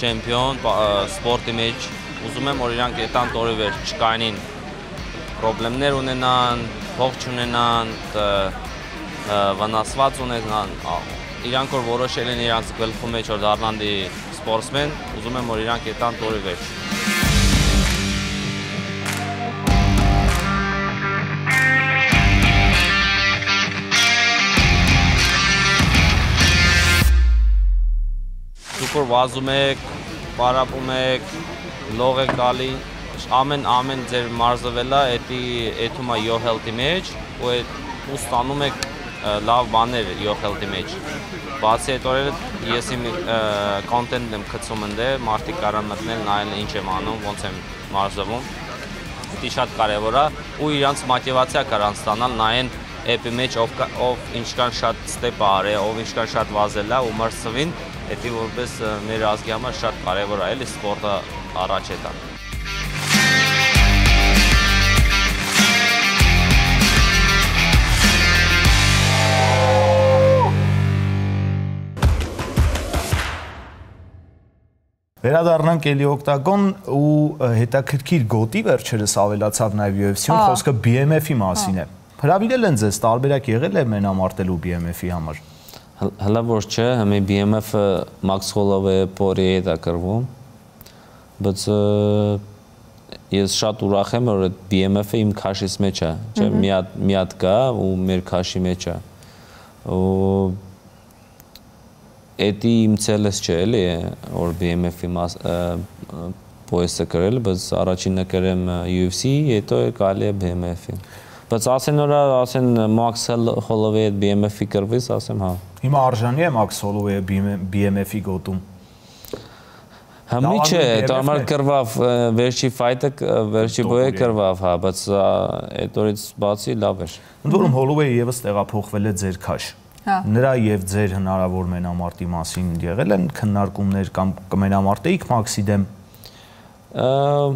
չեմպիոն սպորտի մեջ, ուզում եմ, որ իրանք այդան տորի վեր չկայնին պրոբլեմներ ունենան, փող չունենան, վնասված ունեն, իրանք որ որոշել են իրանք գլխու մեջ որ դառնան սպորտսմեն, ուզում եմ որ իրանք այդան տորի վերջ։ Դուք որ վազում եք, պարապում եք, լող եք գալի, ամեն ձեր մարզվելա, էդում է your health-ի մեջ, ու ստանում եք լավ բաներ your health-ի մեջ։ Բացի այդ օրերը ես իմ կոնտենտ եմ գցում ընդ, մարդիկ կարան մտնել, նայել ինչ եմ անում, ոնց եմ մարզվում։ Դա շատ կարևոր է, ու իրանց մոտիվացիա կարան ստանալ, նայեն էպի մեջ ով ինչքան շատ ստեպ արել, ով ինչքան շատ վազել է ու մրցվին, դա որպես մեր ազգի համար շատ կարևոր է, էլի սպորտը առաջ է տան։ Վերադառնանք էլի օկտագոն ու հետաքրքիր գոտի վերջերս ավելացավ նաև UFC-ում, խոսքը BMF-ի մասին է։ Հրավիրել են ձեզ, տարբերակ եղել է մենամարտելու BMF-ի համար։ Հələ որ չէ, հəmə BMF-ը Max Holloway Poirier հետ է կրվում, բայց ես շատ ուրախ եմ, որ BMF-ը իմ քաշից մեջ է, չէ, մի հատ կա ու մեր քաշի մեջ է։ Ու Էդի իմ ցելս չէ էլի, որ BMF-ի պոյսը կրել, բայց առաջինը կրեմ UFC, հետո կարելի է BMF-ի։ Բայց ասեն Max Holloway հետ BMF-ի կրվից, ասեմ հա։ Հիմա արժանի է Max Holloway-ը BMF-ի գոտում։ Համի չէ, դարմար կրվավ, վերջի ֆայթը, վերջի բոյը կրվավ, հա, բայց այդ օրից բացի լավ էր։ Ընդ որում Holloway-ը եւս տեղափոխվել է ձեր քաշ։ Նրա եւ ձեր հնարավոր մենամարտի մասին եղել են քննարկումներ կամ կմենամարտեիք Մաքսի դեմ։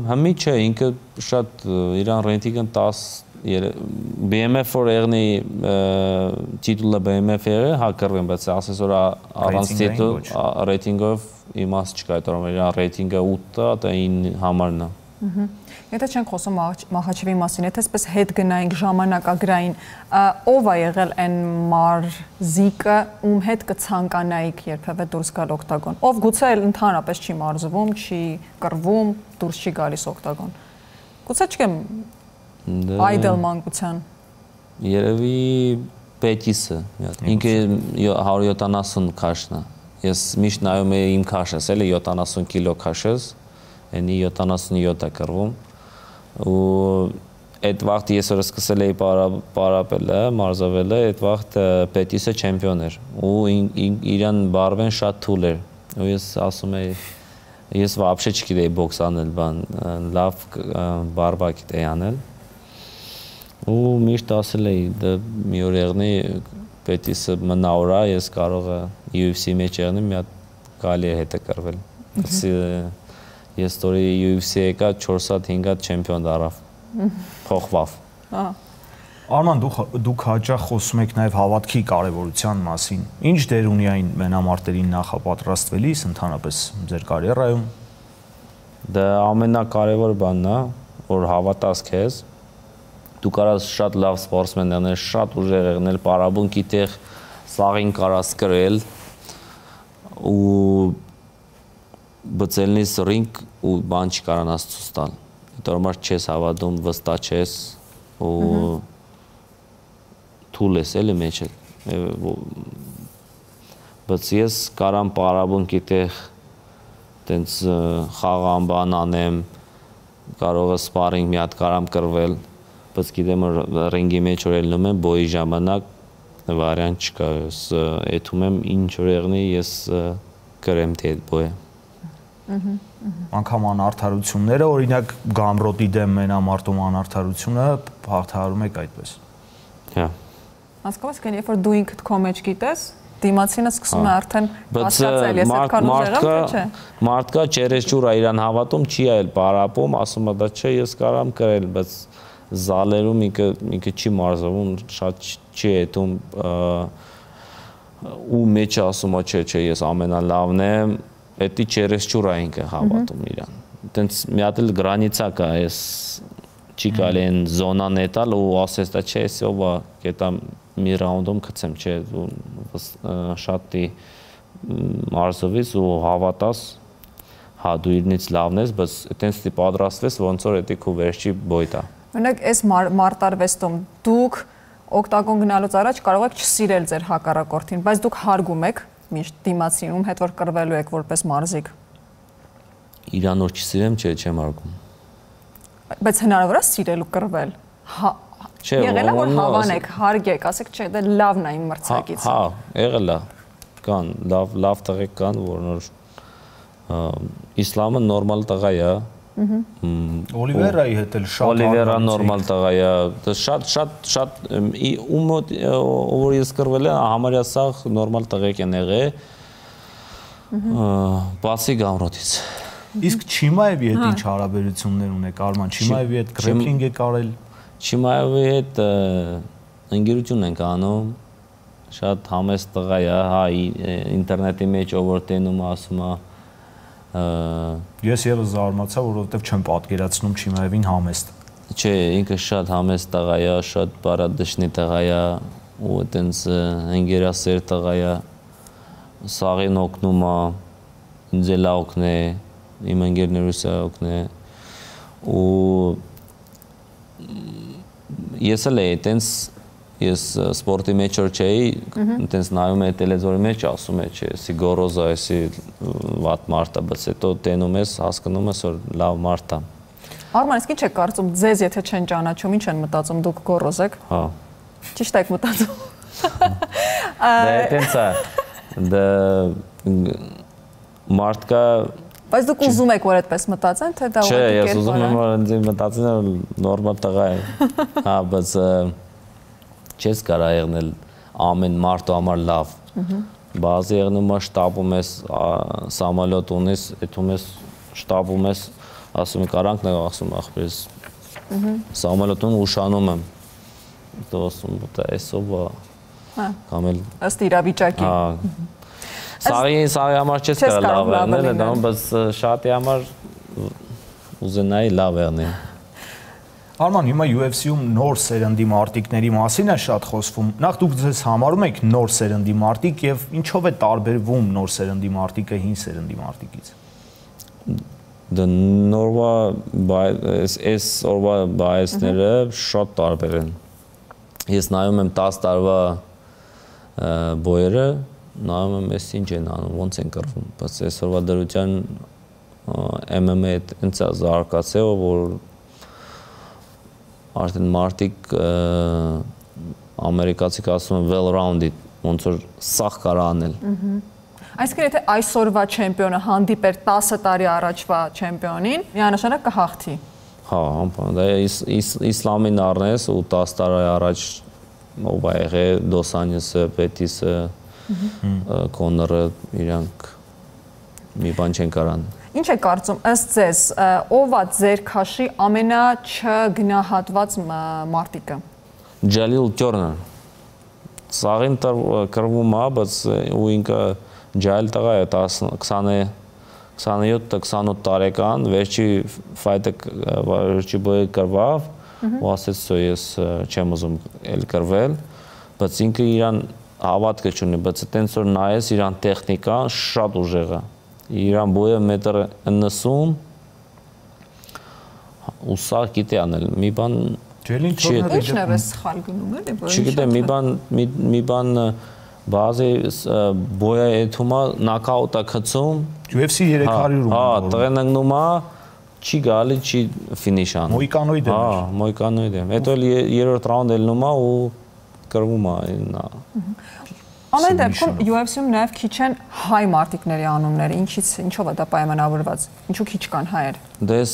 Համի չէ, ինքը շատ իրան ռեյտինգը 10 BMF որ եղնի տիտուլը BMF եղել, հա կրվեն, բայց ասես որ առանց տիտուլ ռեյտինգով իմաստ չկա, այդ որ իրան ռեյտինգը 8-ը, դա 9 համարն է։ Եթե չենք խոսում Մախաչևի մասին, եթե այսպես հետ գնայինք ժամանակագրային, ով է եղել այն մարզիկը, ում հետ կցանկանայիք երբևէ դուրս գալ օկտագոն։ Ով գուցե ընդհանրապես չի մարզվում, չի կռվում, դուրս չի գալիս օկտագոն։ Գուցե չգեմ այդել մանկության։ Երևի Պետիսը, ինքը 170 քաշն է։ Ես միշտ նայում եմ իմ քաշս, էլի 70 կիլո քաշս, այնի 77 է կռվում։ Ու այդ վաղտ ես որ սկսել էի պարապելը, մարզավելը, այդ վաղտ Պետիսը չեմպիոն էր ու իրան բարվեն շատ թուլ էր ու ես ասում էի ես вообще չգիտեի բոքս անել բան լավ բարվա գիտեի անել ու միշտ ասել էի դա մի օր եղնի Պետիսը մնաորա ես կարող եմ UFC մեջ եղնի մի հատ գալի է հետը կրվել Ես ստորի UFC եկա 4 հատ 5 հատ չեմպիոն դարավ, փոխվավ։ Արման, դուք հաճախ խոսում եք նաև հավատքի կարևորության մասին։ Ինչ դեր ունի այն մենամարտերին նախապատրաստվելիս, ընդհանրապես ձեր կարիերայում։ Դա ամենակարևոր բանն է, որ հավատաս քեզ։ Դու կարաս շատ լավ սպորտսմեն եղնել, շատ ուժեղ եղնել, պարաբունքի տեղ սաղին կարաս կրել ու բծելնից ռինգ ու բան չկարանաս ցույց տալ։ Դա համար չես հավատում, վստահ չես ու թուլ ես էլի մեջ է։ Բայց ես կարամ պարաբունքի տեղ տենց խաղան բան անեմ, կարող է սպարինգ մի հատ կարամ կրվել, բայց գիտեմ որ ռինգի մեջ որ ելնում եմ բոյի ժամանակ վարիանտ չկա, ես էթում եմ ինչ որ եղնի ես կրեմ թե այդ բոյը։ Անկամ անարդարությունները, օրինակ Գամրոտի դեմ մենամարտում անարդարությունը հաղթահարում եք այդպես։ Հա։ Հասկանում ես, երբ որ դու ինքդ քո մեջ գիտես, դիմացինը սկսում է արդեն բացկացել, ես այդքան ուժեղ եմ, թե չէ։ Մարդկա չերեջուր է իրան հավատում, չի այլ պարապում, ասում է դա չէ, ես կարամ կրել, բայց զալերում ինքը չի մարզվում, շատ չի հետում ու մեջը ասում է չէ, ես ամենալավն եմ Էդի չերես չուր է ինքը հավատում իրան։ Տենց մի հատ էլ գրանիցա կա, ես չի կարելի են զոնա նետալ ու ասես դա չէ, սովա կետա մի ռաունդում գցեմ, չէ, շատ դի մարզովից ու հավատաս, հա դու իրնից լավն ես, բայց այտենց դի պատրաստվես, ոնց որ էդի քո վերջի բոյտա։ Օրինակ այս մարտարվեստում դուք օկտագոն գնալուց առաջ կարող եք չսիրել ձեր հակառակորդին, բայց դուք հարգում եք միշտ դիմացին, ում հետ որ կռվելու եք որպես մարզիկ։ Իրան որ չսիրեմ, չէ, չեմ հարգում։ Բայց հնարավոր է սիրել ու կռվել։ Եղել է որ հավանեք, հարգեք, ասեք չէ, դա լավն է իմ մրցակիցը։ Հա, եղել է։ Կան լավ տղեկ կան, որ իսլամը նորմալ տղա է։ Օլիվերայի հետ էլ շատ Օլիվերա նորմալ տղա է։ Շատ ում որ ես կռվել եմ, համարյա սաղ նորմալ տղեկ են եղել։ Բացի Գամրոտից։ Իսկ Չիմայևի հետ ինչ հարաբերություններ ունեք, Արման, Չիմայևի հետ գրեփլինգ եք արել։ Չիմայևի հետ ընկերություն ենք անում, շատ համեստ տղա է, հա, ինտերնետի մեջ ով որ տենում ասում է Ես եւս զարմացա, որովհետեւ չեմ պատկերացնում Չիմայևին համեստ։ Չէ, ինքը շատ համեստ տղա է, շատ բարադաշնի տղա է, ու այտենց ընկերասեր տղա է, սաղին օգնում է, ինձ էլ օգնե, իմ ընկերներուս է օգնե, ու ես էլ էի այտենց ես սպորտի մեջ որ չէի, այտենց նայում էի տելեվիզորի մեջ, ասում էի, չէ, էսի գորոզա, էսի վատ մարդ է, բայց հետո տենում ես, հասկանում ես, որ լավ մարդ է։ Արման, իսկ ինչ եք կարծում, ձեզ եթե չեն ճանաչում, ինչ են մտածում, դուք գորոզ եք։ Հա։ Ճիշտ եք մտածում։ Դա այտենց է, դա մարդկա Բայց դուք ուզում եք որ այդպես մտածեն, թե դա Չէ, ես ուզում եմ որ ինձ մտածեն նորմալ տղա է։ Հա, բայց չես կարա եղնել ամեն մարդու համար լավ։ Բազի եղնում է շտապում ես, սամալոտ ունես, էթում ես, շտապում ես, ասում եք արանքն է, ասում ախպերս։ Սամալոտում ուշանում եմ։ Դա ասում դա էսով է։ Կամ էլ ըստ իրավիճակի։ Հա։ Սաղի համար չես կարա լավ եղնել, բայց շատի համար ուզենայի լավ եղնել։ Արման, հիմա UFC-ում նոր սերնդի մարտիկների մասին է շատ խոսվում։ Նախ դուք ձեզ համարում եք նոր սերնդի մարտիկ եւ ինչով է տարբերվում նոր սերնդի մարտիկը հին սերնդի մարտիկից։ Դա նորվա այս օրվա բայեսները շատ տարբեր են։ Ես նայում եմ 10 տարվա բոյերը, նայում եմ ես ինչ են անում, ոնց են կռվում, բայց այսօրվա դրության MMA-ը ինձ է զարգացել, որ արդեն մարդիկ ամերիկացիք ասում են well-rounded, ոնց որ սաղ կարա անել։ Այսինքն եթե այսօրվա չեմպիոնը հանդիպեր 10 տարի առաջվա չեմպիոնին, միանշանակ կհաղթի։ Հա, անպայման, դա իսլամին առնես ու 10 տարի առաջ ով է եղել Դոս Անյոսը, Պետիսը, Կոնորը, իրանք մի բան չեն կարան։ Ինչ է կարծում, ըստ ձեզ, ով է ձեր քաշի ամենաչգնահատված մարտիկը։ Ջալիլ Տյորնը։ Սաղին կռվում է, բայց ու ինքը ջայլ տղա է 27-28 տարեկան, վերջի ֆայթը վերջի բոյը կռվավ, ու ասեց, որ ես չեմ ուզում էլ կռվել, բայց ինքը իրան հավատքը չունի, բայց այտենց որ նայես իրան տեխնիկան շատ ուժեղ է։ Իրան բոյը 1.90 ու սա գիտի անել, մի բան Ինչն է սխալ գնում էլի, որ չգիտեմ, մի բան բազի բոյը էթում է, նոկաուտ է գցում, UFC 300-ում։ Հա, տղեն ընկնում է, չի գալի, չի ֆինիշ անում։ Մոյկանոիդ է։ Հա, մոյկանոիդ է։ Հետո երրորդ ռաունդ ելնում է ու կռվում է նա։ Ամեն դեպքում UFC-ում նաև քիչ են հայ մարտիկների անունները, ինչով է դա պայմանավորված, ինչու քիչ կան հայեր։ Դες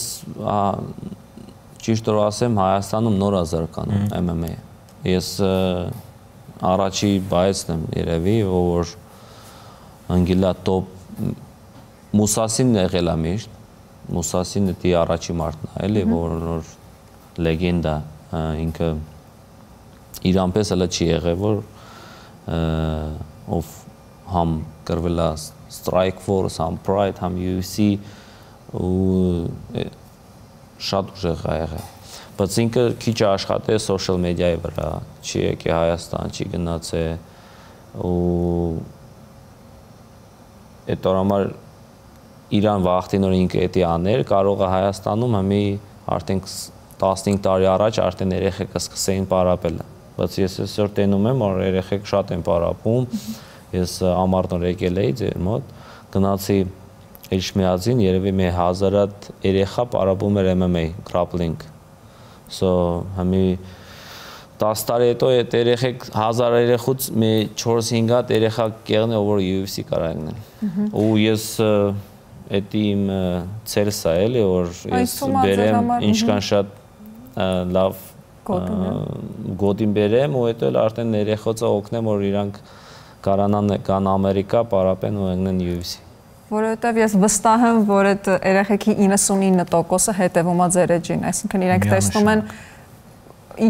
ճիշտ որ ասեմ, Հայաստանում նոր է զարգանում MMA։ Ես առաջի բայեցն եմ երևի, որ անգիլա տոп Մուսասին եղել է միշտ, Մուսասինը դի առաջի մարդն է, էլի, որ լեգենդա, ինքը իրան պես հələ չի եղել, որ of ham կրվել է Strike Force, ham Pride, ham UFC ու շատ ուժեղ է եղել։ բայց ինքը քիչ աշխատել է social media-ի վրա, չի եկել Հայաստան, չի գնացել ու այդ համար իրան վախտին որ ինքը էդի աներ, կարող է Հայաստանում հիմի արդեն 15 տարի առաջ արդեն երեխեքը սկսեին պարապել, բայց ես այսօր տենում եմ, որ երեխեք շատ են պարապում, ես ամառն եկել էի ձեր մոտ, գնացի Էջմիածին, երևի մի 1000 հատ երեխա պարապում էր MMA, grappling, so հիմի 10 տարի հետո այդ երեխեք 1000 երեխուց մի 4-5 հատ երեխա կեղն է, որ UFC կարող են ու ես Էդի իմ ցելսա էլի որ ես բերեմ ինչքան շատ լավ գոտին բերեմ ու հետո էլ արդեն երեխոցը օգնեմ որ իրանք կարանան կան Ամերիկա պարապեն ու ընկնեն UFC որովհետև ես վստահ եմ որ այդ երեխեքի 99%-ը հետևում է ձեր էջին այսինքն իրենք տեսնում են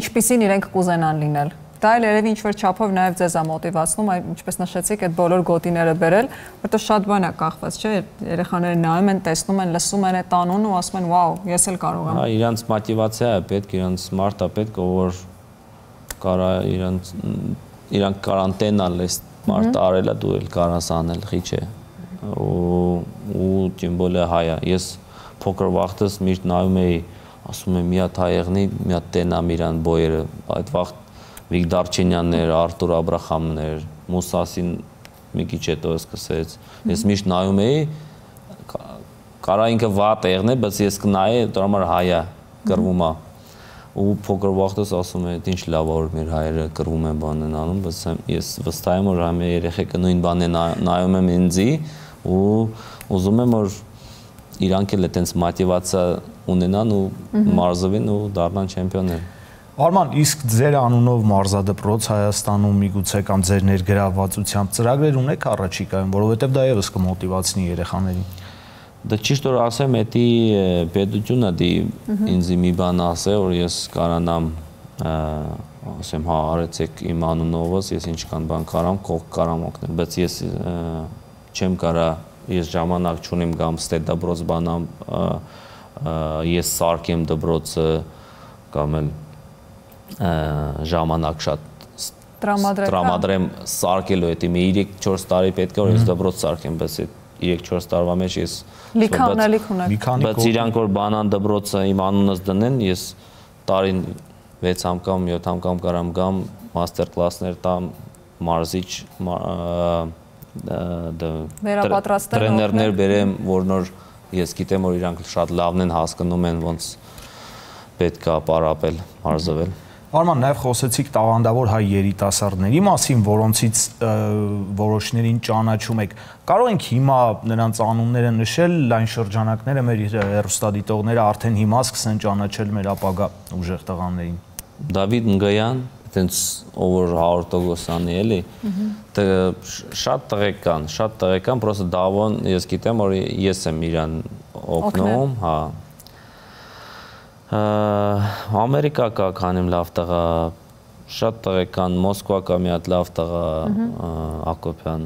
ինչպիսին իրենք կուզենան լինել Դա էլ երևի ինչ-որ չափով նաև ձեզ է մոտիվացնում, ինչպես նշեցիք, այդ բոլոր գոտիները բերել, որտեղ շատ բան է կախված, չէ՞, երեխաները նայում են, տեսնում են, լսում են այդ անունը ու ասում են՝ «Վաու, ես էլ կարող եմ»։ Հա, իրանց մոտիվացիա է պետք, իրանց մարդ է պետք, որ կարա իրանք կարանտենալ էս մարդ արելա դու էլ կարաս անել, խիչ է։ Ու тем более հայա։ Ես փոքր վախտս միշտ նայում էի, ասում եմ՝ «Մի հատ հայ եղնի, մի հատ տենամ իրան բոյերը»։ Այդ վաղ Վիգդար Չենյաններ, Արտուր Աբրախամներ, Մուսասին մի քիչ հետո սկսեց։ Ես միշտ նայում էի, կարա ինքը վատ եղներ, բայց ես կնայի, դրա համար հայա կռվում է։ Ու փոքր վախտս ասում եմ, ինչ լավ որ մեր հայերը կռվում են բան են անում, բայց ես վստահ եմ որ համե երեխեքը նույն բանն նայում եմ ինձի ու ուզում եմ որ իրանք էլ այտենց մոտիվացիա ունենան ու մարզվեն ու դառնան չեմպիոններ։ Արման, իսկ ձեր անունով մարզադպրոց Հայաստանում միգուցե կամ ձեր ներգրավվածությամբ ծրագրեր ունեք առաջիկայում, որովհետև դա եւս կմոտիվացնի երեխաներին։ Դա ճիշտ որ ասեմ, էդի պետությունը դի ինձ մի բան ասե, որ ես կարանամ ասեմ, հա, արեցեք իմ անունովս, ես ինչքան բան կարամ օգնել, բայց ես չեմ կարա, ես ժամանակ չունեմ կամ ստե դպրոց բանամ, ես սարքեմ դպրոցը կամ էլ ժամանակ շատ տրամադրեմ սարքելու էդի մի 3-4 տարի պետք է որ ես դպրոց սարքեմ, բայց այդ 3-4 տարվա մեջ ես լիքանելիք ունեք։ Բայց իրանք որ բանան դպրոցը իմ անունս դնեն, ես տարին 6 անգամ, 7 անգամ կարամ գամ, մաստեր կլասներ տամ, մարզիչ տրեներներ բերեմ, որ նոր ես գիտեմ որ իրանք շատ լավն են հասկանում են ոնց պետք է պարապել, մարզվել։ Արման, նաև խոսեցիք տաղանդավոր հայ երիտասարդների մասին, որոնցից որոշներին ճանաչում եք։ Կարող ենք հիմա նրանց անունները նշել, այն շրջանակները մեր հեռուստադիտողները արդեն հիմա սկսեն ճանաչել մեր ապագա ուժեղ տղաներին։ Դավիթ Նգոյան, այտենց over 100%-անի էլի։ Շատ տղեկ կան, պրոստը Դավոն ես գիտեմ, որ ես եմ իրան օգնում, հա։ Ամերիկա կա քանիմ լավ տղա, շատ տղեկ կան, Մոսկվա կա մի հատ լավ տղա Ակոպյան,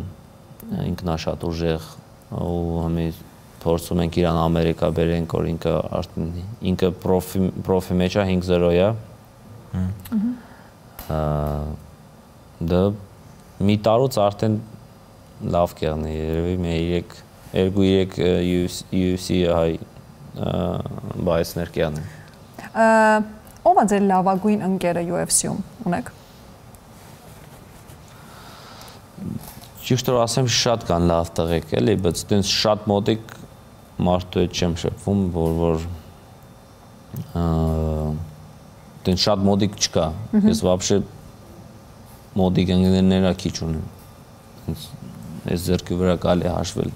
ինքն է շատ ուժեղ ու հիմա փորձում ենք իրան Ամերիկա բերենք, որ ինքը պրոֆի մեջ է 5-0-յա։ Դա մի տարուց արդեն լավ կեղն է, երևի մի 2-3 UFC հայ բայսներ կեղն է։ Ո՞վ է ձեր լավագույն ընկերը UFC-ում ունեք։ Ճիշտ որ ասեմ շատ կան լավ տղեկ էլի, բայց այտենց շատ մոտիկ մարդու հետ չեմ շփվում, որ այտենց շատ մոտիկ չկա։ Ես вообще մոտիկ ընկերները քիչ ունեմ։ Այս ձեռքի վրա կարելի հաշվել։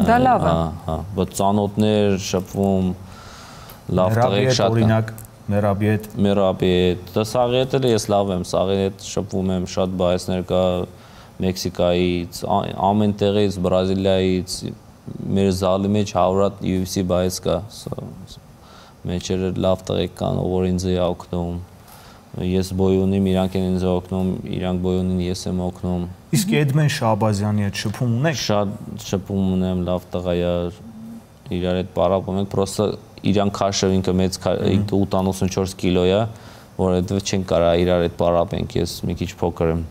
Դա լավ է։ Հա, բայց ծանոթներ շփվում լավ տղեկ շատ օրինակ Մերաբի հետ դա սաղի հետ էլ ես լավ եմ սաղի հետ շփվում եմ շատ բայսներ կա Մեքսիկայից ամեն տեղից Բրազիլիայից մեր զալի մեջ 100 հատ UFC բայս կա մեջերը լավ տղեկ կան որ ինձ է օգնում ես բոյ ունիմ իրանք են ինձ օգնում իրանք բոյ ունին ես եմ օգնում իսկ Էդմեն Շահբազյանի հետ շփում ունեք շատ շփում ունեմ լավ տղա է իրար հետ պարապում ենք պրոստը իրան քաշը ինքը մեծ 84 կիլո է, որովհետև չեն կարող իրար հետ պարապենք, ես մի քիչ փոքր եմ։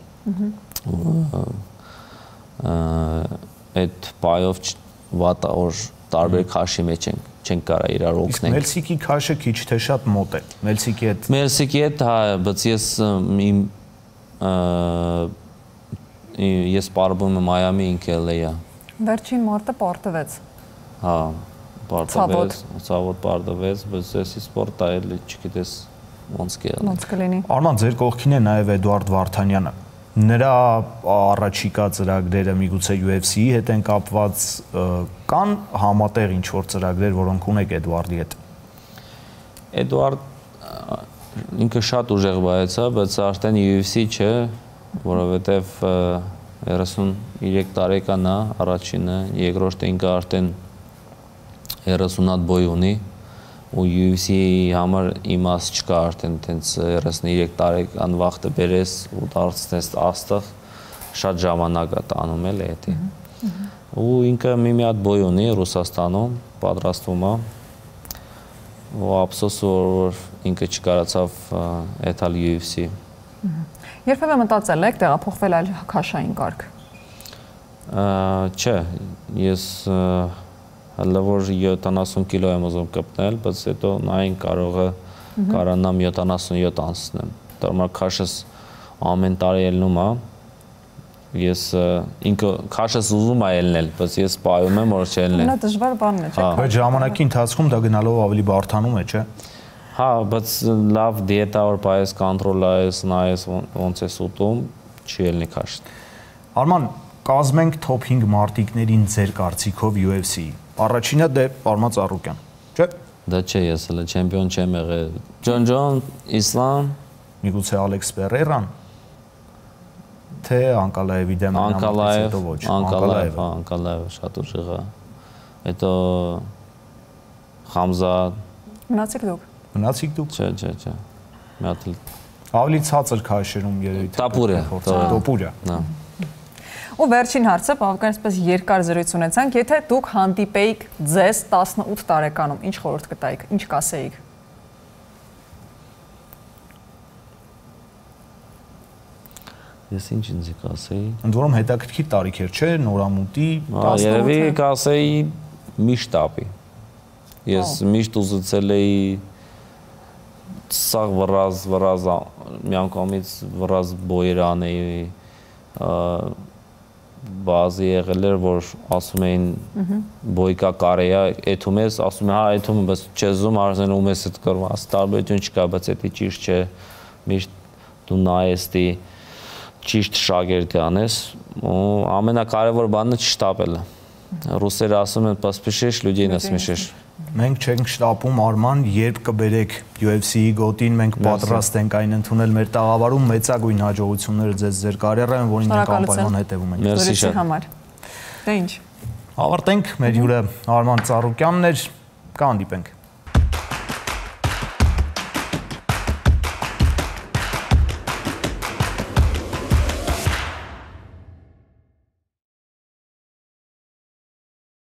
Այդ պայով վատա որ տարբեր քաշի մեջ չեն կարող իրար օգնել։ Մելսիկի քաշը քիչ թե շատ մոտ է։ Մելսիկի հետ հա, բայց ես պարբում եմ Մայամի, ինքը LA է։ Վերջին մարտը պարտվեց։ Հա, պարտվեց, ցավոտ պարտվեց, բայց էսի սպորտ է, էլի չգիտես ոնց կլինի։ Արման, ձեր կողքին է նաև Էդուարդ Վարդանյանը։ Նրա առաջիկա ծրագրերը միգուցե UFC-ի հետ են կապված, կան համատեղ ինչ-որ ծրագրեր, որոնք ունեք Էդուարդի հետ։ Էդուարդ ինքը շատ ուժեղ բայեց է, բայց արդեն UFC չէ, որովհետև 33 տարեկան է առաջինը, երկրորդը ինքը արդեն 30 հատ բոյ ունի ու UFC-ի համար իմաստ չկա արդեն տենց 33 տարեկան վախտը բերես ու դարձնես աստղ շատ ժամանակ է տանում էլ էդի ու ինքը մի հատ բոյ ունի Ռուսաստանում պատրաստվում է ու ափսոս որ ինքը չկարացավ էթալ UFC Երբևէ մտածել եք տեղափոխվել այլ քաշային կարգ։ Չէ, ես հələ որ 70 կիլո եմ ուզում կպնել, բայց հետո նային կարողանամ 77 անցնեմ։ Դեռ քաշս ամեն տարի ելնում է։ Ես ինքը քաշս ուզում է ելնել, բայց ես պայում եմ որ չելնեմ։ Նա դժվար բան է, չէ՞։ Բայց ժամանակի ընթացքում դա գնալով ավելի բարթանում է, չէ՞։ Հա, բայց լավ դիետա որ պայես կոնտրոլայես, նայես ոնց ես ուտում, չի ելնի քաշ։ Արման, կազմենք top 5 մարտիկներին ձեր կարծիքով UFC-ի։ Առաջինը դե Արման Ծառուկյան, չէ՞։ Դա չէ, ես հələ չեմպիոն չեմ եղել։ Ջոն, Իսլամ, միգուցե Ալեքս Պերեյրան, թե Անկալաևի դեմ հետո ոչ։ Անկալաև շատ ուժեղ է։ Հետո Խամզա։ Մնացիք դուք։ Մնացիք դուք։ Չէ։ Մի հատ ավելի ցածր քաշերում երևի Տապուրը։ Հա։ Ու վերջին հարցը, բավական այսպես երկար զրույց ունեցանք, եթե դուք հանդիպեիք ձեզ 18 տարեկանում, ինչ խորհուրդ կտայիք, ինչ կասեիք։ Ես ինչ ինձ կասեի։ Ընդ որում հետաքրքիր տարիքեր չէ, նորամուտի 18։ Երևի կասեի միշտ ապի։ Ես միշտ ուզեցել էի սաղ վրազ միանգամից վրազ բոյեր անեի բազի եղել էր որ ասում էին բոյկա կարեյա էթում ես ասում եմ հա էթում եմ բայց չեզում արզեն ում ես այդ կրվում աս տարբերություն չկա բայց էդի ճիշտ չէ միշտ դու նայես դի ճիշտ շագերտ անես ու ամենակարևոր բանը չշտապելը ռուսերը ասում են поспешишь людей насмешишь Մենք չենք շտապում Արման, երբ կբերեք UFC-ի գոտին, մենք պատրաստ ենք այն ընդունել մեր տաղավարում, մեծագույն հաջողություններ ձեր կարիերայում, որին մենք անպայման հետևում ենք։ Մերսի շատ։ Համար։ Դե ինչ։ Ավարտենք, մեր հյուրը Արման Ծառուկյանն էր, կհանդիպենք։